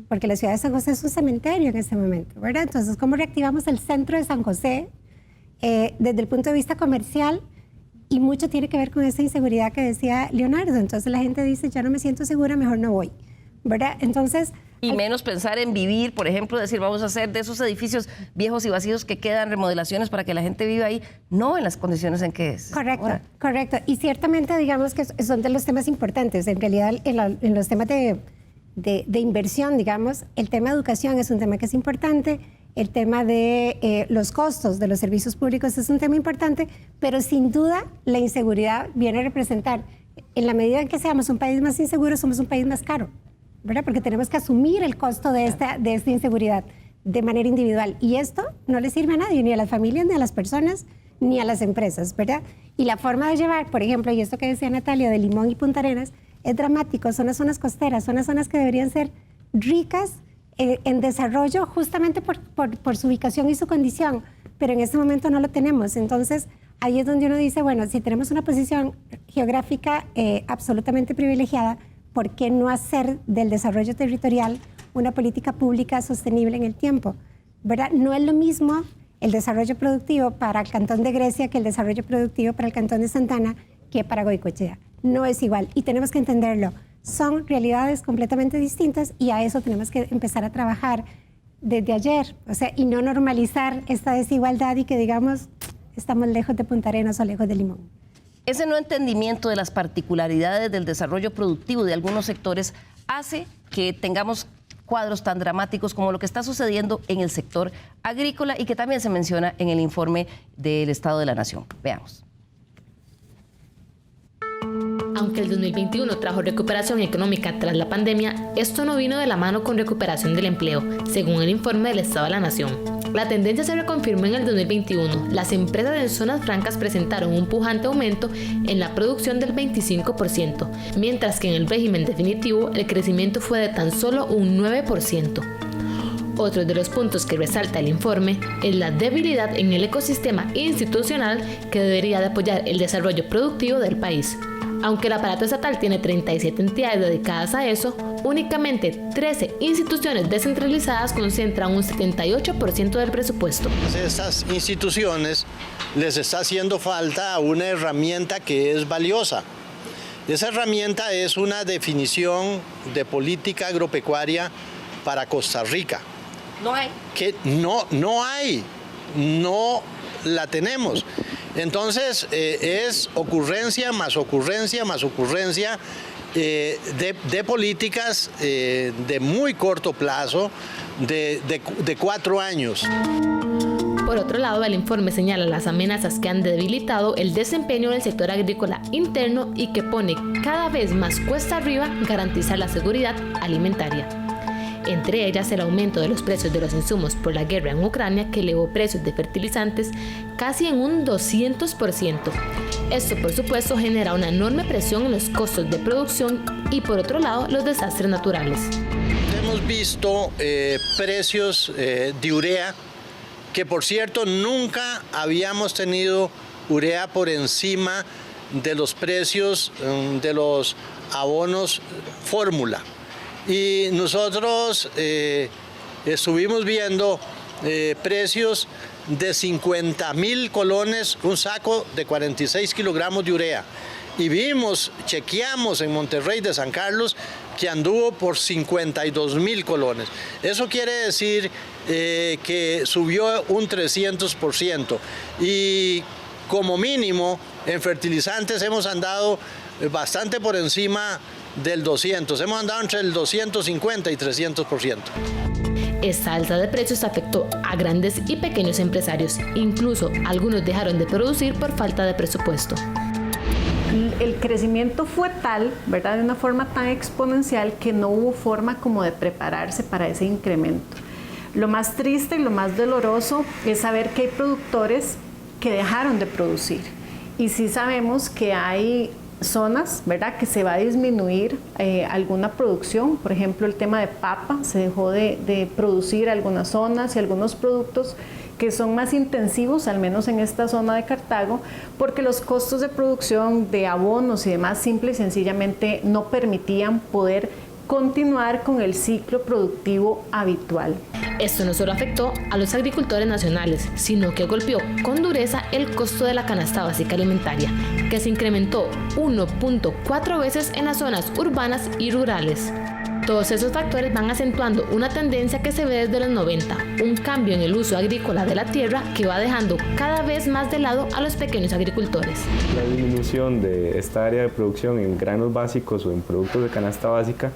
porque la ciudad de San José es un cementerio en este momento, ¿verdad? Entonces, ¿cómo reactivamos el centro de San José desde el punto de vista comercial? Y mucho tiene que ver con esa inseguridad que decía Leonardo. Entonces la gente dice, ya no me siento segura, mejor no voy, ¿verdad? Entonces... Y menos pensar en vivir, por ejemplo, decir, vamos a hacer de esos edificios viejos y vacíos que quedan remodelaciones para que la gente viva ahí, no en las condiciones en que es. Correcto. Y ciertamente, digamos que son de los temas importantes. En realidad, en los temas de inversión, digamos, el tema de educación es un tema que es importante. El tema de los costos de los servicios públicos es un tema importante, pero sin duda la inseguridad viene a representar, en la medida en que seamos un país más inseguro, somos un país más caro, ¿verdad? Porque tenemos que asumir el costo de esta inseguridad de manera individual. Y esto no le sirve a nadie, ni a las familias, ni a las personas, ni a las empresas, ¿verdad? Y la forma de llevar, por ejemplo, y esto que decía Natalia, de Limón y Punta Arenas, es dramático. Son las zonas costeras, son las zonas que deberían ser ricas en desarrollo justamente por su ubicación y su condición, pero en este momento no lo tenemos. Entonces, ahí es donde uno dice, bueno, si tenemos una posición geográfica absolutamente privilegiada, ¿por qué no hacer del desarrollo territorial una política pública sostenible en el tiempo? ¿Verdad? No es lo mismo el desarrollo productivo para el Cantón de Grecia que el desarrollo productivo para el Cantón de Santa Ana que para Goicoechea. No es igual y tenemos que entenderlo. Son realidades completamente distintas y a eso tenemos que empezar a trabajar desde ayer, o sea, y no normalizar esta desigualdad y que digamos estamos lejos de Punta Arenas o lejos de Limón. Ese no entendimiento de las particularidades del desarrollo productivo de algunos sectores hace que tengamos cuadros tan dramáticos como lo que está sucediendo en el sector agrícola y que también se menciona en el informe del Estado de la Nación. Veamos. Aunque el 2021 trajo recuperación económica tras la pandemia, esto no vino de la mano con recuperación del empleo, según el informe del Estado de la Nación. La tendencia se reconfirmó en el 2021. Las empresas en zonas francas presentaron un pujante aumento en la producción del 25%, mientras que en el régimen definitivo el crecimiento fue de tan solo un 9%. Otro de los puntos que resalta el informe es la debilidad en el ecosistema institucional que debería de apoyar el desarrollo productivo del país. Aunque el aparato estatal tiene 37 entidades dedicadas a eso, únicamente 13 instituciones descentralizadas concentran un 78% del presupuesto. Estas instituciones les está haciendo falta una herramienta que es valiosa. Esa herramienta es una definición de política agropecuaria para Costa Rica. No hay. Que no hay, no la tenemos. Entonces es ocurrencia más ocurrencia más ocurrencia de políticas de muy corto plazo, de 4 años. Por otro lado, el informe señala las amenazas que han debilitado el desempeño del sector agrícola interno y que pone cada vez más cuesta arriba garantizar la seguridad alimentaria. Entre ellas el aumento de los precios de los insumos por la guerra en Ucrania que elevó precios de fertilizantes casi en un 200%. Esto por supuesto genera una enorme presión en los costos de producción y por otro lado los desastres naturales. El hemos visto precios de urea, que por cierto nunca habíamos tenido urea por encima de los precios de los abonos fórmula. Y nosotros estuvimos viendo precios de 50.000 colones, un saco de 46 kilogramos de urea. Y chequeamos en Monterrey de San Carlos que anduvo por 52.000 colones. Eso quiere decir que subió un 300%. Y como mínimo, en fertilizantes hemos andado bastante por encima del 200. Hemos andado entre el 250 y 300%. Esta alza de precios afectó a grandes y pequeños empresarios. Incluso algunos dejaron de producir por falta de presupuesto. El crecimiento fue tal, ¿verdad?, de una forma tan exponencial que no hubo forma como de prepararse para ese incremento. Lo más triste y lo más doloroso es saber que hay productores que dejaron de producir. Y sí sabemos que hay zonas, ¿verdad?, que se va a disminuir alguna producción. Por ejemplo, el tema de papa, se dejó de producir algunas zonas y algunos productos que son más intensivos, al menos en esta zona de Cartago, porque los costos de producción de abonos y demás simple y sencillamente no permitían poder continuar con el ciclo productivo habitual. Esto no solo afectó a los agricultores nacionales, sino que golpeó con dureza el costo de la canasta básica alimentaria, que se incrementó 1.4 veces en las zonas urbanas y rurales. Todos esos factores van acentuando una tendencia que se ve desde los 90, un cambio en el uso agrícola de la tierra que va dejando cada vez más de lado a los pequeños agricultores. La disminución de esta área de producción en granos básicos o en productos de canasta básica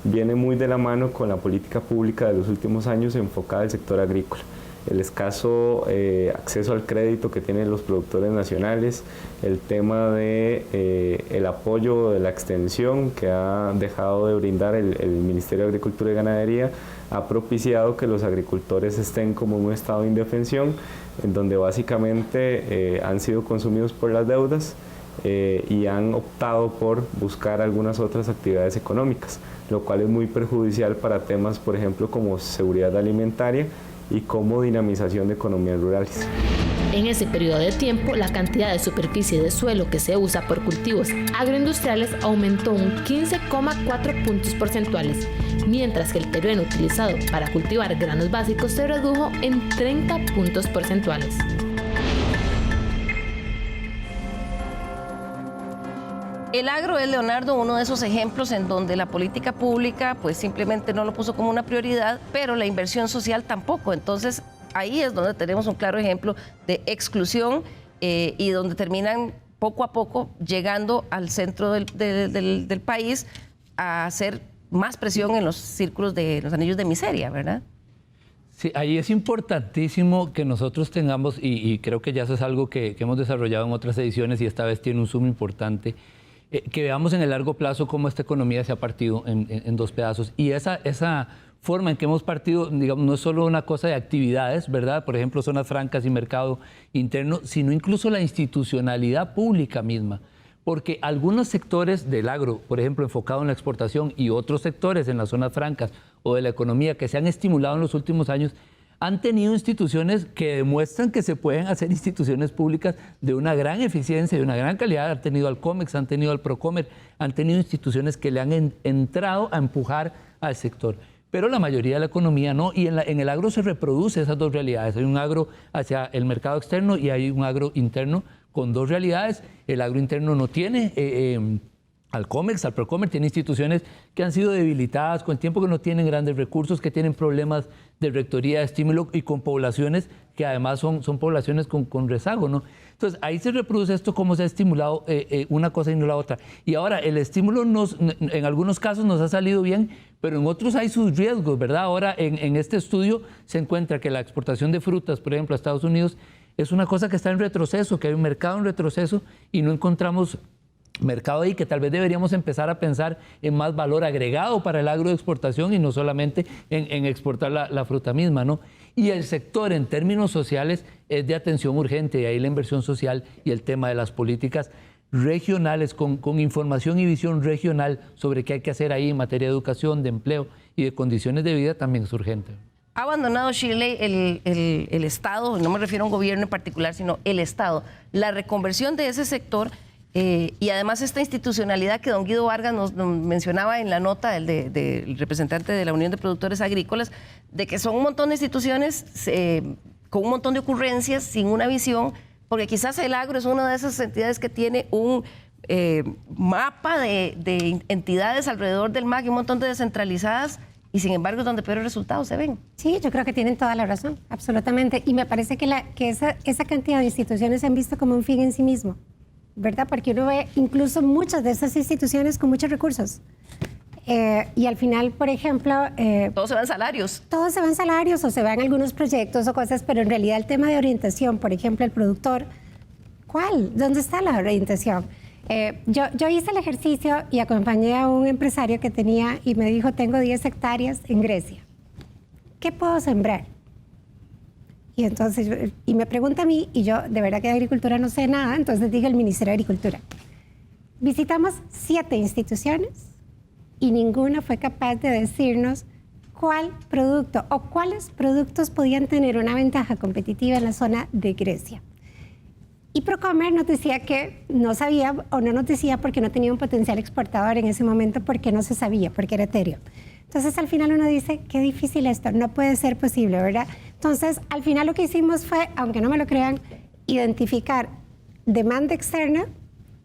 viene muy de la mano con la política pública de los últimos años enfocada al sector agrícola. El escaso acceso al crédito que tienen los productores nacionales, el tema de el apoyo de la extensión que ha dejado de brindar el Ministerio de Agricultura y Ganadería, ha propiciado que los agricultores estén como en un estado de indefensión, en donde básicamente han sido consumidos por las deudas y han optado por buscar algunas otras actividades económicas, lo cual es muy perjudicial para temas, por ejemplo, como seguridad alimentaria y como dinamización de economías rurales. En ese periodo de tiempo, la cantidad de superficie de suelo que se usa por cultivos agroindustriales aumentó un 15,4 puntos porcentuales, mientras que el terreno utilizado para cultivar granos básicos se redujo en 30 puntos porcentuales. El agro es, Leonardo, uno de esos ejemplos en donde la política pública pues simplemente no lo puso como una prioridad, pero la inversión social tampoco. Entonces ahí es donde tenemos un claro ejemplo de exclusión y donde terminan poco a poco llegando al centro del país a hacer más presión en los círculos de los anillos de miseria, ¿verdad? Sí, ahí es importantísimo que nosotros tengamos, y creo que ya eso es algo que hemos desarrollado en otras ediciones y esta vez tiene un zoom importante, que veamos en el largo plazo cómo esta economía se ha partido en dos pedazos. Y esa forma en que hemos partido, digamos, no es solo una cosa de actividades, ¿verdad? Por ejemplo, zonas francas y mercado interno, sino incluso la institucionalidad pública misma. Porque algunos sectores del agro, por ejemplo, enfocado en la exportación, y otros sectores en las zonas francas o de la economía que se han estimulado en los últimos años, han tenido instituciones que demuestran que se pueden hacer instituciones públicas de una gran eficiencia, de una gran calidad. Han tenido al COMEX, han tenido al Procomer, han tenido instituciones que le han entrado a empujar al sector. Pero la mayoría de la economía no, y en el agro se reproduce esas dos realidades. Hay un agro hacia el mercado externo y hay un agro interno con dos realidades. El agro interno no tiene al COMEX, al Procomer, tiene instituciones que han sido debilitadas con el tiempo, que no tienen grandes recursos, que tienen problemas de rectoría, de estímulo y con poblaciones que además son poblaciones con rezago, ¿no? Entonces ahí se reproduce esto, cómo se ha estimulado una cosa y no la otra. Y ahora el estímulo en algunos casos nos ha salido bien, pero en otros hay sus riesgos, ¿verdad? Ahora en este estudio se encuentra que la exportación de frutas, por ejemplo, a Estados Unidos, es una cosa que está en retroceso, que hay un mercado en retroceso y no encontramos mercado ahí, que tal vez deberíamos empezar a pensar en más valor agregado para el agro de exportación y no solamente en exportar la fruta misma, ¿no? Y el sector en términos sociales es de atención urgente, y ahí la inversión social y el tema de las políticas regionales con información y visión regional sobre qué hay que hacer ahí en materia de educación, de empleo y de condiciones de vida también es urgente. Ha abandonado Shirley el Estado, no me refiero a un gobierno en particular, sino el Estado, la reconversión de ese sector y además esta institucionalidad que don Guido Vargas nos mencionaba en la nota del representante de la Unión de Productores Agrícolas, de que son un montón de instituciones con un montón de ocurrencias, sin una visión, porque quizás el agro es una de esas entidades que tiene un mapa de entidades alrededor del MAC y un montón de descentralizadas, y sin embargo es donde peores resultados se ven. Sí, yo creo que tienen toda la razón, absolutamente. Y me parece que esa cantidad de instituciones se han visto como un fin en sí mismo, ¿verdad? Porque uno ve incluso muchas de esas instituciones con muchos recursos. Y al final, por ejemplo... todos se van salarios. Todos se van salarios o se van algunos proyectos o cosas, pero en realidad el tema de orientación, por ejemplo, el productor, ¿cuál? ¿Dónde está la orientación? Yo hice el ejercicio y acompañé a un empresario que tenía y me dijo, tengo 10 hectáreas en Grecia. ¿Qué puedo sembrar? Y entonces, y me pregunta a mí, y yo de verdad que de agricultura no sé nada, entonces dije el Ministerio de Agricultura. Visitamos 7 instituciones y ninguna fue capaz de decirnos cuál producto o cuáles productos podían tener una ventaja competitiva en la zona de Grecia. Y Procomer nos decía que no sabía o no nos decía porque no tenía un potencial exportador en ese momento, porque no se sabía, porque era etéreo. Entonces al final uno dice, qué difícil esto, no puede ser posible, ¿verdad? Entonces al final lo que hicimos fue, aunque no me lo crean, identificar demanda externa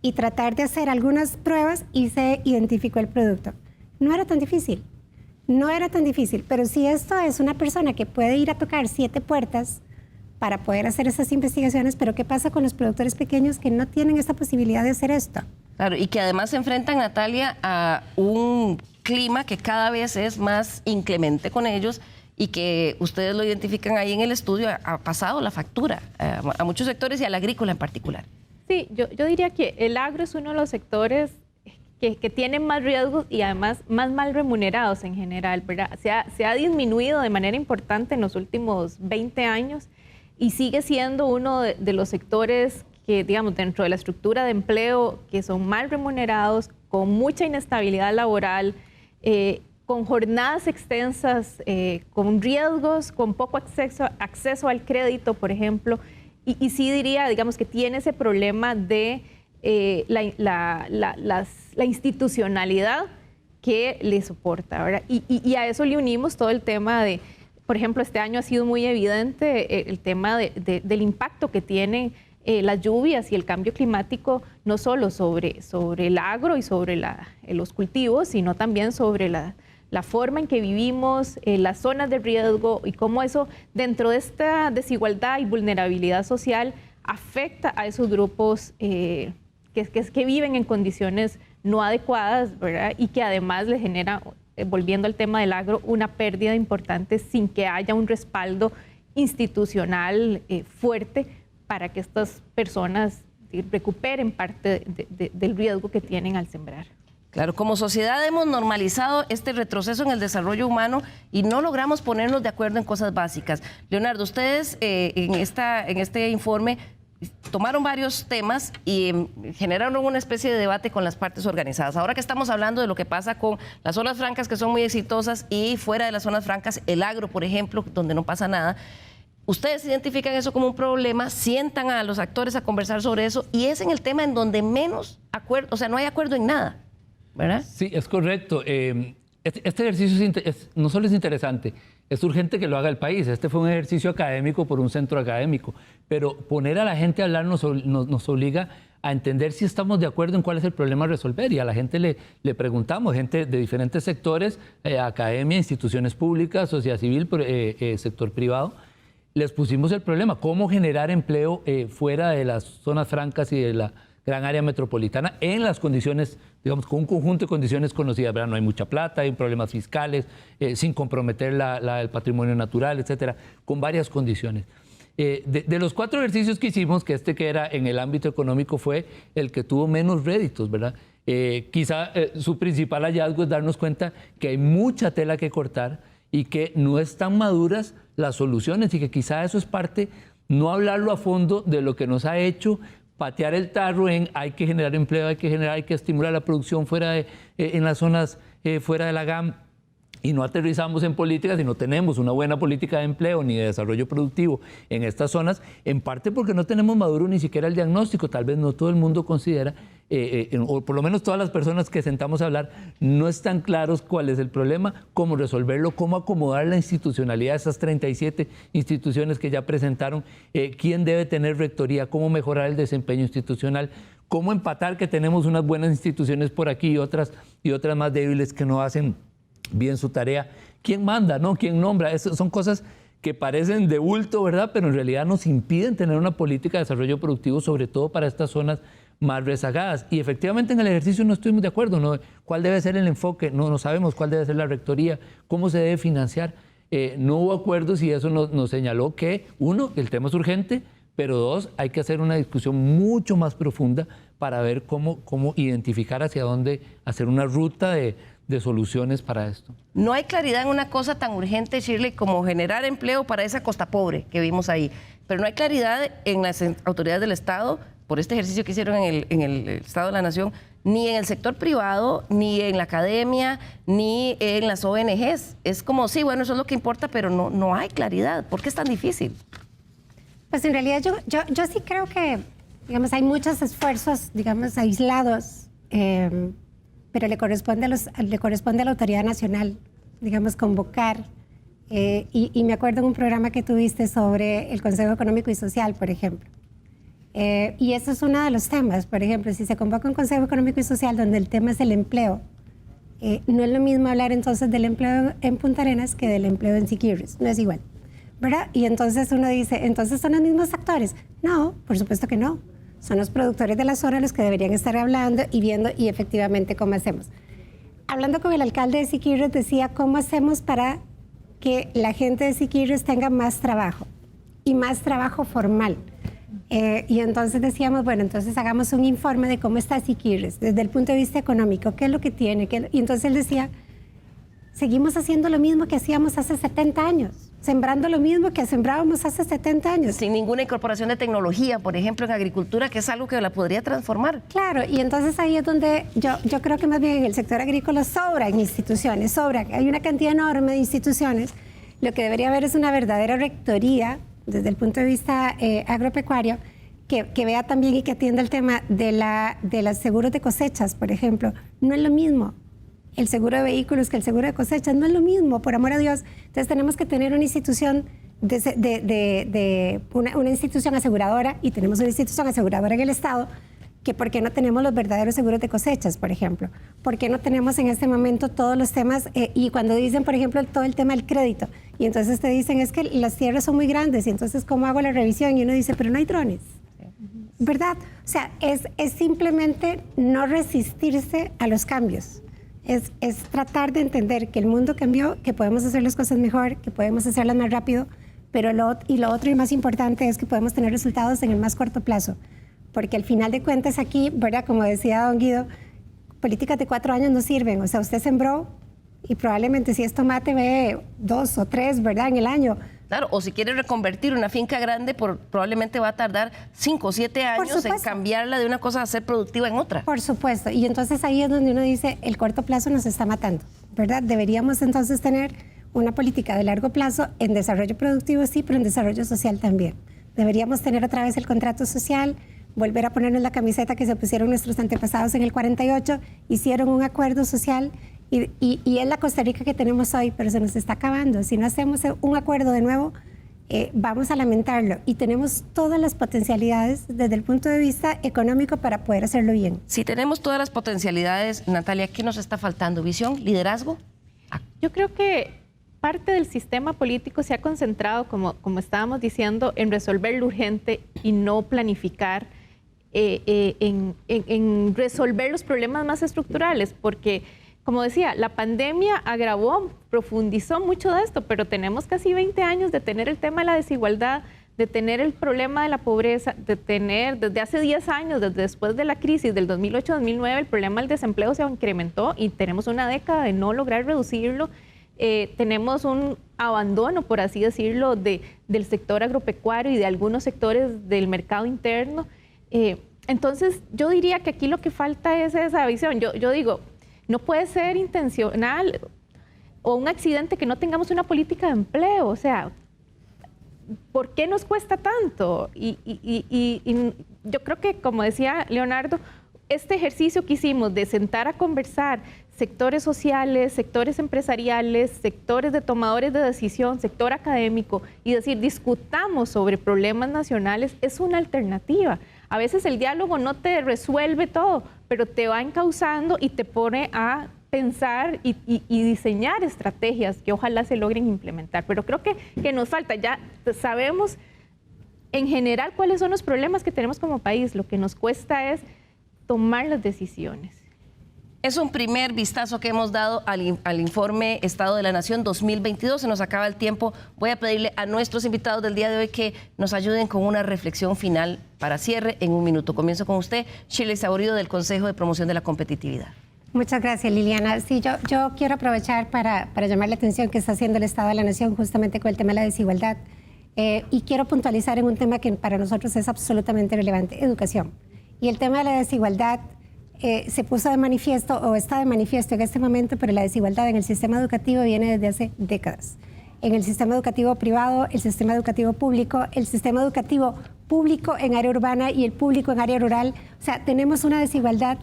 y tratar de hacer algunas pruebas y se identificó el producto. No era tan difícil, pero si esto es una persona que puede ir a tocar 7 puertas para poder hacer esas investigaciones, pero ¿qué pasa con los productores pequeños que no tienen esta posibilidad de hacer esto? Claro, y que además se enfrentan, Natalia, a un clima que cada vez es más inclemente con ellos y que ustedes lo identifican ahí en el estudio, ha pasado la factura a muchos sectores y al agrícola en particular. Sí, yo diría que el agro es uno de los sectores que tienen más riesgos y además más mal remunerados en general, ¿verdad? Se ha disminuido de manera importante en los últimos 20 años y sigue siendo uno de los sectores que, digamos, dentro de la estructura de empleo, que son mal remunerados, con mucha inestabilidad laboral, con jornadas extensas, con riesgos, con poco acceso al crédito, por ejemplo, y sí diría, digamos, que tiene ese problema de la institucionalidad que le soporta, ¿verdad? Y a eso le unimos todo el tema de, por ejemplo, este año ha sido muy evidente el tema del impacto que tienen las lluvias y el cambio climático, no solo sobre el agro y sobre los cultivos, sino también sobre la forma en que vivimos, las zonas de riesgo y cómo eso, dentro de esta desigualdad y vulnerabilidad social, afecta a esos grupos que viven en condiciones no adecuadas, ¿verdad? Y que además le genera, volviendo al tema del agro, una pérdida importante sin que haya un respaldo institucional fuerte para que estas personas recuperen parte del riesgo que tienen al sembrar. Claro, como sociedad hemos normalizado este retroceso en el desarrollo humano y no logramos ponernos de acuerdo en cosas básicas. Leonardo, ustedes en este informe tomaron varios temas y generaron una especie de debate con las partes organizadas. Ahora que estamos hablando de lo que pasa con las zonas francas, que son muy exitosas, y fuera de las zonas francas, el agro, por ejemplo, donde no pasa nada, ustedes identifican eso como un problema, sientan a los actores a conversar sobre eso, y es en el tema en donde menos acuerdo, o sea, no hay acuerdo en nada, ¿verdad? Sí, es correcto. Este ejercicio no solo es interesante, es urgente que lo haga el país. Este fue un ejercicio académico por un centro académico, pero poner a la gente a hablar nos obliga a entender si estamos de acuerdo en cuál es el problema a resolver. Y a la gente le preguntamos, gente de diferentes sectores, academia, instituciones públicas, sociedad civil, sector privado, les pusimos el problema, cómo generar empleo fuera de las zonas francas y de la gran área metropolitana en las condiciones, digamos, con un conjunto de condiciones conocidas, ¿verdad? No hay mucha plata, hay problemas fiscales, sin comprometer el patrimonio natural, etcétera, con varias condiciones. De los 4 ejercicios que hicimos, que era en el ámbito económico fue el que tuvo menos réditos, ¿verdad? Quizá su principal hallazgo es darnos cuenta que hay mucha tela que cortar y que no están maduras las soluciones y que quizá eso es parte, no hablarlo a fondo de lo que nos ha hecho patear el tarro en hay que generar empleo, hay que estimular la producción fuera en las zonas fuera de la GAM, y no aterrizamos en políticas y no tenemos una buena política de empleo ni de desarrollo productivo en estas zonas, en parte porque no tenemos maduro ni siquiera el diagnóstico. Tal vez no todo el mundo considera, o por lo menos todas las personas que sentamos a hablar, no están claros cuál es el problema, cómo resolverlo, cómo acomodar la institucionalidad de esas 37 instituciones que ya presentaron, quién debe tener rectoría, cómo mejorar el desempeño institucional, cómo empatar que tenemos unas buenas instituciones por aquí y otras más débiles que no hacen bien su tarea. ¿Quién manda, no? ¿Quién nombra? Esas son cosas que parecen de bulto, ¿verdad? Pero en realidad nos impiden tener una política de desarrollo productivo, sobre todo para estas zonas más rezagadas. Y efectivamente en el ejercicio no estuvimos de acuerdo, ¿no? ¿Cuál debe ser el enfoque? No sabemos cuál debe ser la rectoría, cómo se debe financiar. No hubo acuerdos y eso nos señaló que, uno, el tema es urgente, pero dos, hay que hacer una discusión mucho más profunda para ver cómo identificar hacia dónde hacer una ruta de soluciones para esto. No hay claridad en una cosa tan urgente, Shirley, como generar empleo para esa costa pobre que vimos ahí. Pero no hay claridad en las autoridades del Estado, por este ejercicio que hicieron en el Estado de la Nación, ni en el sector privado, ni en la academia, ni en las ONGs. Es como, sí, bueno, eso es lo que importa, pero no hay claridad. ¿Por qué es tan difícil? Pues en realidad yo sí creo que, digamos, hay muchos esfuerzos, digamos, aislados, pero le corresponde a la autoridad nacional, digamos, convocar. Y me acuerdo en un programa que tuviste sobre el Consejo Económico y Social, por ejemplo. Y eso es uno de los temas. Por ejemplo, si se convoca un Consejo Económico y Social donde el tema es el empleo, no es lo mismo hablar entonces del empleo en Punta Arenas que del empleo en Siquirres. No es igual, ¿verdad? Y entonces uno dice, ¿entonces son los mismos actores? No, por supuesto que no. Son los productores de la zona los que deberían estar hablando y viendo y efectivamente cómo hacemos. Hablando con el alcalde de Siquirres decía, ¿cómo hacemos para que la gente de Siquirres tenga más trabajo y más trabajo formal? Y entonces decíamos, bueno, entonces hagamos un informe de cómo está Siquirres desde el punto de vista económico, qué es lo que tiene. Y entonces él decía, seguimos haciendo lo mismo que hacíamos hace 70 años, sembrando lo mismo que sembrábamos hace 70 años. Sin ninguna incorporación de tecnología, por ejemplo, en agricultura, que es algo que la podría transformar. Claro, y entonces ahí es donde yo creo que más bien en el sector agrícola sobran instituciones, hay una cantidad enorme de instituciones. Lo que debería haber es una verdadera rectoría desde el punto de vista agropecuario, que vea también y que atienda el tema de los seguros de cosechas, por ejemplo. No es lo mismo el seguro de vehículos que el seguro de cosechas, no es lo mismo, por amor a Dios. Entonces tenemos que tener una institución una institución aseguradora, y tenemos una institución aseguradora en el Estado, que por qué no tenemos los verdaderos seguros de cosechas, por ejemplo. ¿Por qué no tenemos en este momento todos los temas? Y cuando dicen, por ejemplo, todo el tema del crédito, y entonces te dicen, es que las tierras son muy grandes, y entonces, ¿cómo hago la revisión? Y uno dice, pero no hay drones, ¿verdad? O sea, es simplemente no resistirse a los cambios. Es tratar de entender que el mundo cambió, que podemos hacer las cosas mejor, que podemos hacerlas más rápido, pero lo otro y más importante es que podemos tener resultados en el más corto plazo. Porque al final de cuentas aquí, ¿verdad? Como decía don Guido, políticas de 4 años no sirven. O sea, usted sembró y probablemente si es tomate ve 2 o 3, ¿verdad? En el año. Claro, o si quiere reconvertir una finca grande, probablemente va a tardar 5 o 7 años en cambiarla de una cosa a ser productiva en otra. Por supuesto, y entonces ahí es donde uno dice, el corto plazo nos está matando, ¿verdad? Deberíamos entonces tener una política de largo plazo en desarrollo productivo, sí, pero en desarrollo social también. Deberíamos tener otra vez el contrato social, volver a ponernos la camiseta que se pusieron nuestros antepasados en el 48, hicieron un acuerdo social. Y es la Costa Rica que tenemos hoy, pero se nos está acabando. Si no hacemos un acuerdo de nuevo, vamos a lamentarlo. Y tenemos todas las potencialidades desde el punto de vista económico para poder hacerlo bien. Si tenemos todas las potencialidades, Natalia, ¿qué nos está faltando? ¿Visión? ¿Liderazgo? Yo creo que parte del sistema político se ha concentrado, como estábamos diciendo, en resolver lo urgente y no planificar en resolver los problemas más estructurales, porque como decía, la pandemia agravó, profundizó mucho de esto, pero tenemos casi 20 años de tener el tema de la desigualdad, de tener el problema de la pobreza, de tener desde hace 10 años, desde después de la crisis del 2008-2009, el problema del desempleo se incrementó y tenemos una década de no lograr reducirlo. Tenemos un abandono, por así decirlo, del sector agropecuario y de algunos sectores del mercado interno. Entonces, yo diría que aquí lo que falta es esa visión. Yo digo, no puede ser intencional o un accidente que no tengamos una política de empleo. O sea, ¿por qué nos cuesta tanto? Y yo creo que, como decía Leonardo, este ejercicio que hicimos de sentar a conversar sectores sociales, sectores empresariales, sectores de tomadores de decisión, sector académico, y decir, discutamos sobre problemas nacionales, es una alternativa. A veces el diálogo no te resuelve todo, pero te va encauzando y te pone a pensar y diseñar estrategias que ojalá se logren implementar. Pero creo que nos falta, ya sabemos en general cuáles son los problemas que tenemos como país. Lo que nos cuesta es tomar las decisiones. Es un primer vistazo que hemos dado al informe Estado de la Nación 2022. Se nos acaba el tiempo. Voy a pedirle a nuestros invitados del día de hoy que nos ayuden con una reflexión final para cierre en un minuto. Comienzo con usted, Shirley Saborido, del Consejo de Promoción de la Competitividad. Muchas gracias, Liliana. Sí, yo quiero aprovechar para llamar la atención que está haciendo el Estado de la Nación justamente con el tema de la desigualdad. Y quiero puntualizar en un tema que para nosotros es absolutamente relevante, educación. Y el tema de la desigualdad se puso de manifiesto o está de manifiesto en este momento, pero la desigualdad en el sistema educativo viene desde hace décadas. En el sistema educativo privado, el sistema educativo público en área urbana y el público en área rural. O sea, tenemos una desigualdad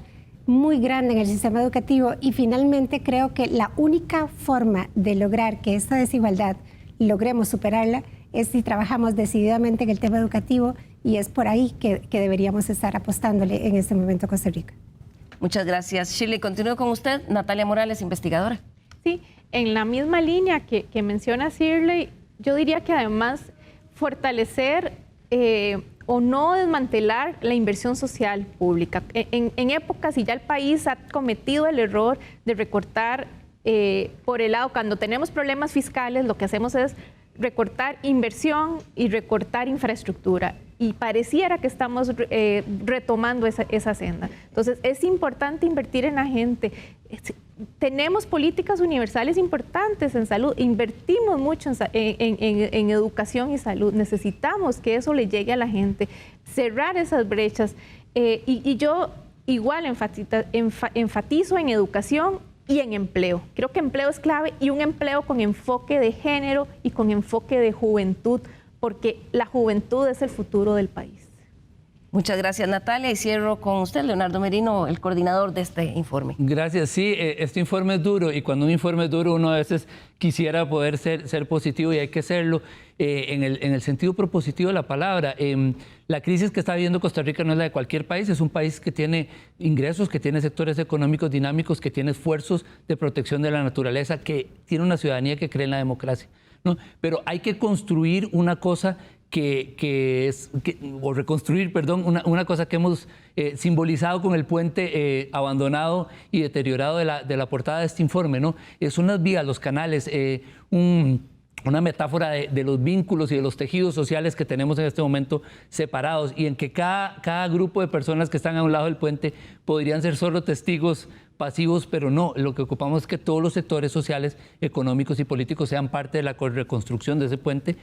muy grande en el sistema educativo y finalmente creo que la única forma de lograr que esta desigualdad logremos superarla es si trabajamos decididamente en el tema educativo, y es por ahí que deberíamos estar apostándole en este momento a Costa Rica. Muchas gracias. Shirley, continúo con usted. Natalia Morales, investigadora. Sí, en la misma línea que menciona Shirley, yo diría que además fortalecer o no desmantelar la inversión social pública. En épocas, y ya el país ha cometido el error de recortar por el lado, cuando tenemos problemas fiscales, lo que hacemos es recortar inversión y recortar infraestructura. Y pareciera que estamos retomando esa senda. Entonces, es importante invertir en la gente. Tenemos políticas universales importantes en salud, invertimos mucho en educación y salud. Necesitamos que eso le llegue a la gente, cerrar esas brechas. Y yo igual enfatizo en educación y en empleo. Creo que empleo es clave, y un empleo con enfoque de género y con enfoque de juventud, porque la juventud es el futuro del país. Muchas gracias, Natalia, y cierro con usted, Leonardo Merino, el coordinador de este informe. Gracias. Sí, este informe es duro, y cuando un informe es duro uno a veces quisiera poder ser positivo, y hay que serlo en el sentido propositivo de la palabra. La crisis que está viviendo Costa Rica no es la de cualquier país, es un país que tiene ingresos, que tiene sectores económicos dinámicos, que tiene esfuerzos de protección de la naturaleza, que tiene una ciudadanía que cree en la democracia, ¿no? Pero hay que construir una cosa o reconstruir, perdón, una cosa que hemos simbolizado con el puente abandonado y deteriorado de la portada de este informe, ¿no? Son las vías, los canales, una metáfora de los vínculos y de los tejidos sociales que tenemos en este momento separados, y en que cada grupo de personas que están a un lado del puente podrían ser solo testigos pasivos, pero no, lo que ocupamos es que todos los sectores sociales, económicos y políticos sean parte de la reconstrucción de ese puente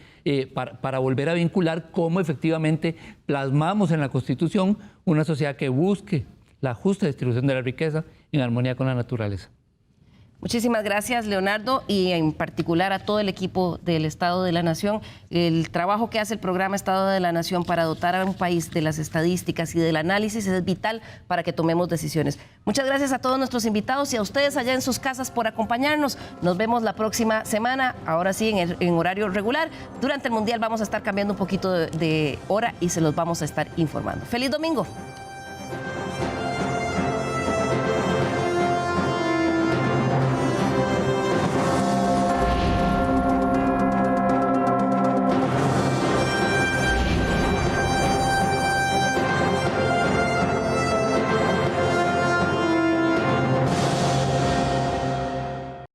para volver a vincular cómo efectivamente plasmamos en la Constitución una sociedad que busque la justa distribución de la riqueza en armonía con la naturaleza. Muchísimas gracias, Leonardo, y en particular a todo el equipo del Estado de la Nación. El trabajo que hace el programa Estado de la Nación para dotar a un país de las estadísticas y del análisis es vital para que tomemos decisiones. Muchas gracias a todos nuestros invitados y a ustedes allá en sus casas por acompañarnos. Nos vemos la próxima semana, ahora sí en horario regular. Durante el Mundial vamos a estar cambiando un poquito de hora y se los vamos a estar informando. ¡Feliz domingo!